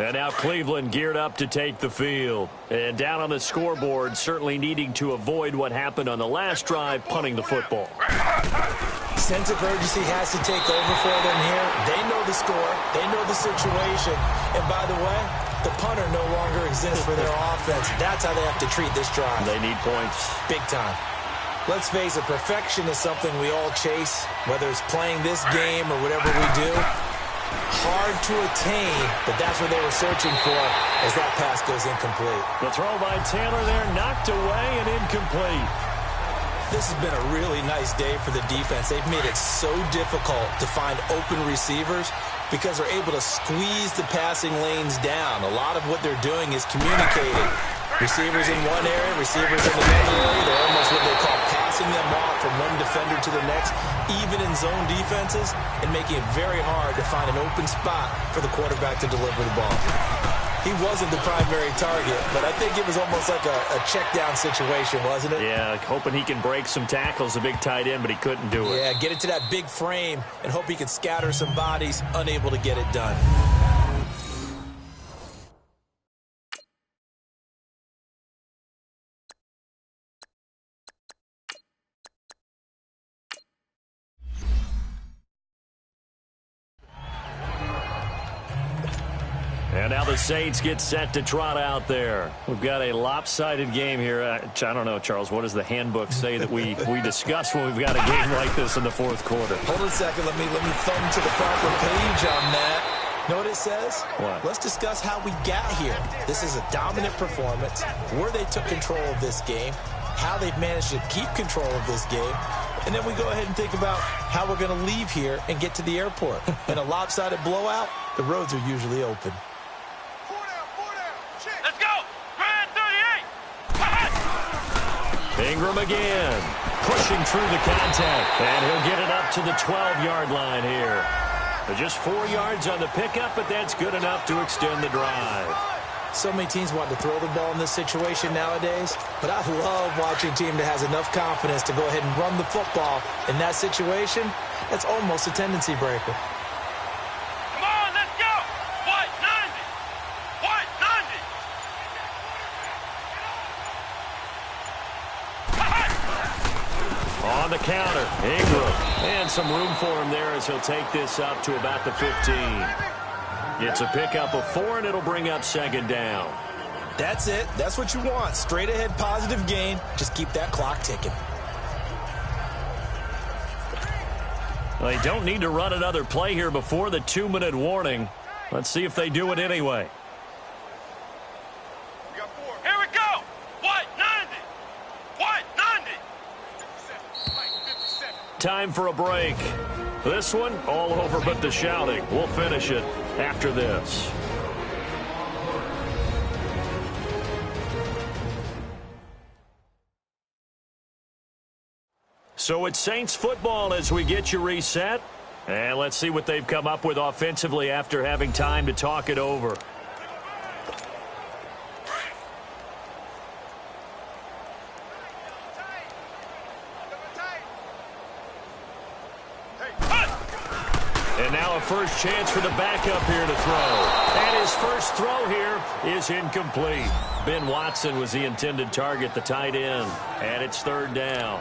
And now Cleveland geared up to take the field. And down on the scoreboard, certainly needing to avoid what happened on the last drive, punting the football. Sense of urgency has to take over for them here. They know the score. They know the situation. And by the way, the punter no longer exists for their offense. That's how they have to treat this drive. They need points. Big time. Let's face it, perfection is something we all chase, whether it's playing this game or whatever we do. Hard to attain, but that's what they were searching for as that pass goes incomplete. The throw by Taylor there, knocked away and incomplete. This has been a really nice day for the defense. They've made it so difficult to find open receivers because they're able to squeeze the passing lanes down. A lot of what they're doing is communicating. Receivers in one area, receivers in another area. They're almost what they call passing them off from one defender to the next, even in zone defenses, and making it very hard to find an open spot for the quarterback to deliver the ball. He wasn't the primary target, but I think it was almost like a check-down situation, wasn't it? Yeah, hoping he can break some tackles, a big tight end, but he couldn't do it. Yeah, get it to that big frame and hope he can scatter some bodies, unable to get it done. And now the Saints get set to trot out there. We've got a lopsided game here. I don't know, Charles, what does the handbook say that we discuss when we've got a game like this in the 4th quarter? Hold on a second. Let me thumb to the proper page on that. Know what it says? What? Let's discuss how we got here. This is a dominant performance, where they took control of this game, how they've managed to keep control of this game, and then we go ahead and think about how we're going to leave here and get to the airport. In a lopsided blowout, the roads are usually open. Let's go! Red 38! Ingram again, pushing through the contact, and he'll get it up to the 12-yard line here. Just 4 yards on the pickup, but that's good enough to extend the drive. So many teams want to throw the ball in this situation nowadays, but I love watching a team that has enough confidence to go ahead and run the football. In that situation, that's almost a tendency breaker. Come on, let's go! White 90! White 90! On the counter, Ingram. And some room for him there as he'll take this up to about the 15. It's a pickup of 4, and it'll bring up 2nd down. That's it. That's what you want. Straight ahead, positive gain. Just keep that clock ticking. They don't need to run another play here before the 2-minute warning. Let's see if they do it anyway. Here we go. What? 90. What? 90. 57. Time for a break. This one, all over but the shouting. We'll finish it after this. So it's Saints football as we get you reset. And let's see what they've come up with offensively after having time to talk it over. And now a first chance for the backup here to throw. And his first throw here is incomplete. Ben Watson was the intended target, the tight end. And it's 3rd down.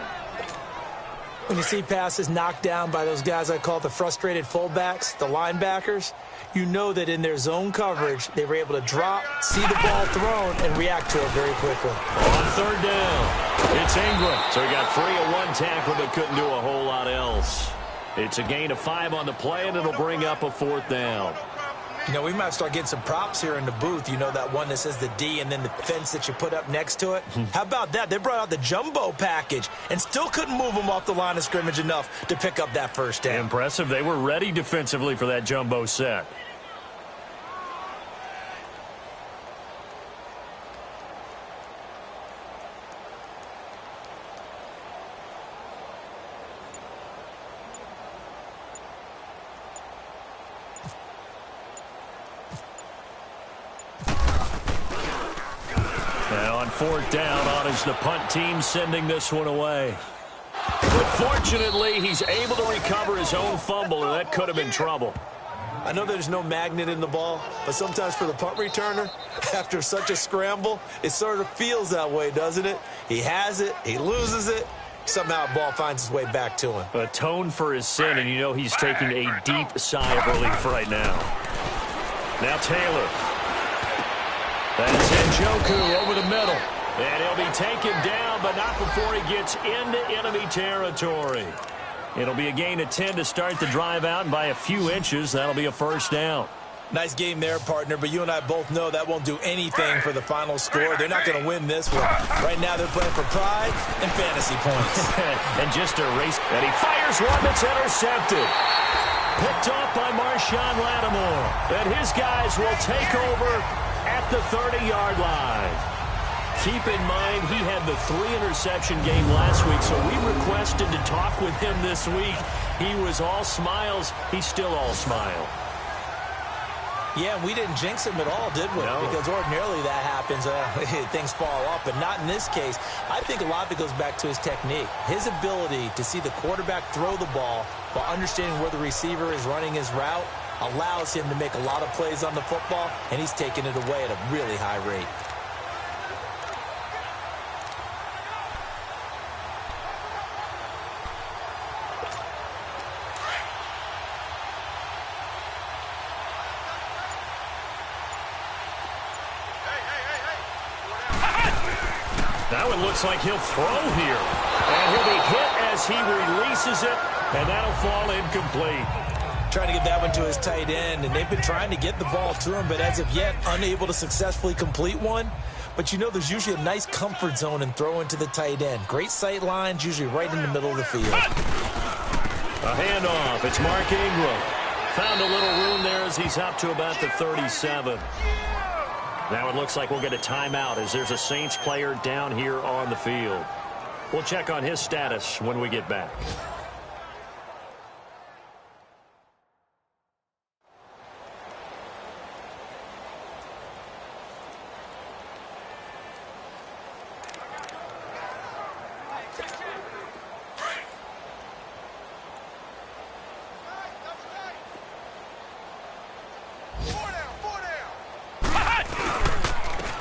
When you see passes knocked down by those guys I call the frustrated fullbacks, the linebackers, you know that in their zone coverage, they were able to drop, see the ball thrown, and react to it very quickly. On 3rd down, it's Ingram. So he got free of 1 tackle but couldn't do a whole lot else. It's a gain of 5 on the play, and it'll bring up a 4th down. You know, we might start getting some props here in the booth. You know, that one that says the D and then the fence that you put up next to it? How about that? They brought out the jumbo package and still couldn't move them off the line of scrimmage enough to pick up that first down. Impressive. They were ready defensively for that jumbo set. Now on 4th down, on is the punt team sending this one away. But fortunately, he's able to recover his own fumble, or that could have been trouble. I know there's no magnet in the ball, but sometimes for the punt returner, after such a scramble, it sort of feels that way, doesn't it? He has it, he loses it, somehow the ball finds its way back to him. Atone for his sin, and you know he's taking a deep sigh of relief right now. Now Taylor. That's Njoku over the middle. And he'll be taken down, but not before he gets into enemy territory. It'll be a gain of 10 to start the drive out, and by a few inches, that'll be a 1st down. Nice game there, partner, but you and I both know that won't do anything for the final score. They're not going to win this one. Right now, they're playing for pride and fantasy points. And just a race. And he fires one that's intercepted. Picked off by Marshawn Lattimore. And his guys will take over at the 30-yard line. Keep in mind, he had the 3-interception game last week, so we requested to talk with him this week. He was all smiles. He's still all smile. Yeah, we didn't jinx him at all, did we? No. Because ordinarily that happens. Things fall off, but not in this case. I think a lot of it goes back to his technique. His ability to see the quarterback throw the ball while understanding where the receiver is running his route allows him to make a lot of plays on the football, and he's taking it away at a really high rate. Now it looks like he'll throw here. And he'll be hit as he releases it, and that'll fall incomplete. Trying to get that one to his tight end, and they've been trying to get the ball to him, but as of yet, unable to successfully complete one. But you know there's usually a nice comfort zone in throwing to the tight end. Great sight lines, usually right in the middle of the field. A handoff. It's Mark Ingram. Found a little room there as he's up to about the 37. Now it looks like we'll get a timeout as there's a Saints player down here on the field. We'll check on his status when we get back.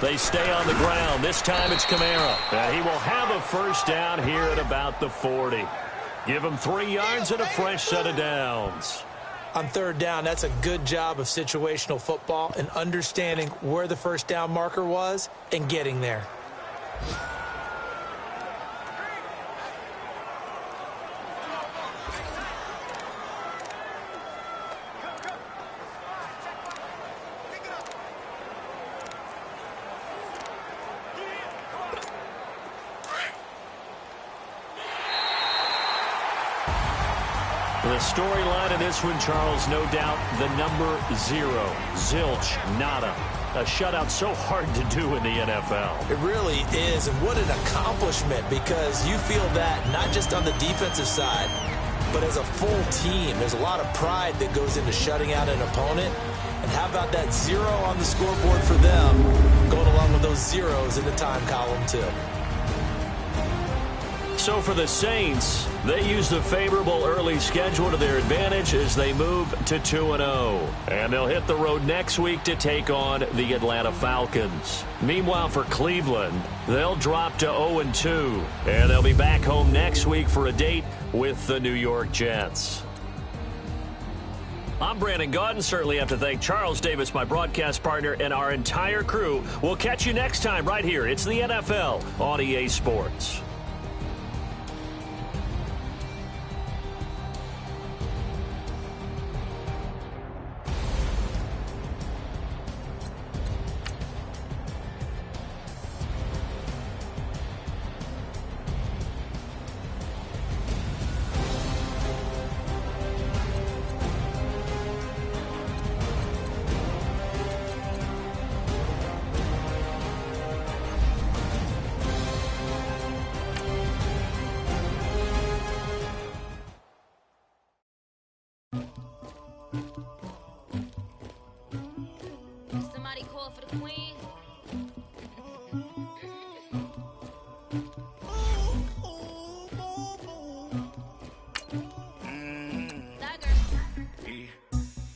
They stay on the ground. This time it's Kamara. And he will have a first down here at about the 40. Give him 3 yards and a fresh set of downs. On third down, that's a good job of situational football and understanding where the first down marker was and getting there. The storyline in this one, Charles, no doubt the number 0. Zilch, nada. A shutout so hard to do in the NFL. It really is, and what an accomplishment, because you feel that not just on the defensive side, but as a full team. There's a lot of pride that goes into shutting out an opponent. And how about that 0 on the scoreboard for them, going along with those zeros in the time column, too. So for the Saints, they used a favorable early schedule to their advantage as they move to 2-0. And they'll hit the road next week to take on the Atlanta Falcons. Meanwhile, for Cleveland, they'll drop to 0-2. And they'll be back home next week for a date with the New York Jets. I'm Brandon Gaudin. Certainly have to thank Charles Davis, my broadcast partner, and our entire crew. We'll catch you next time right here. It's the NFL on EA Sports. Somebody call for the queen.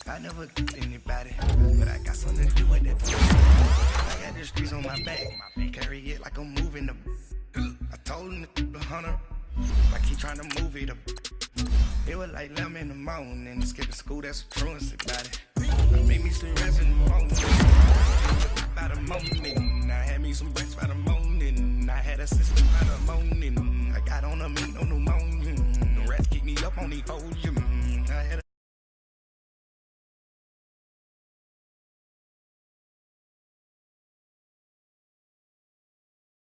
I never get anybody, but I got something to do with it. I got the streets on my back, carry it like I'm moving the. I told him the 100, like he trying to move it up. It was like 11 in the morning, skipping school, that's a truancy about it. Made me sleep rest in the morning, by the morning. I had me some breaks by the morning. I had a sister by the morning. I got on a meat, no pneumonia. The rats keep me up on these foliage.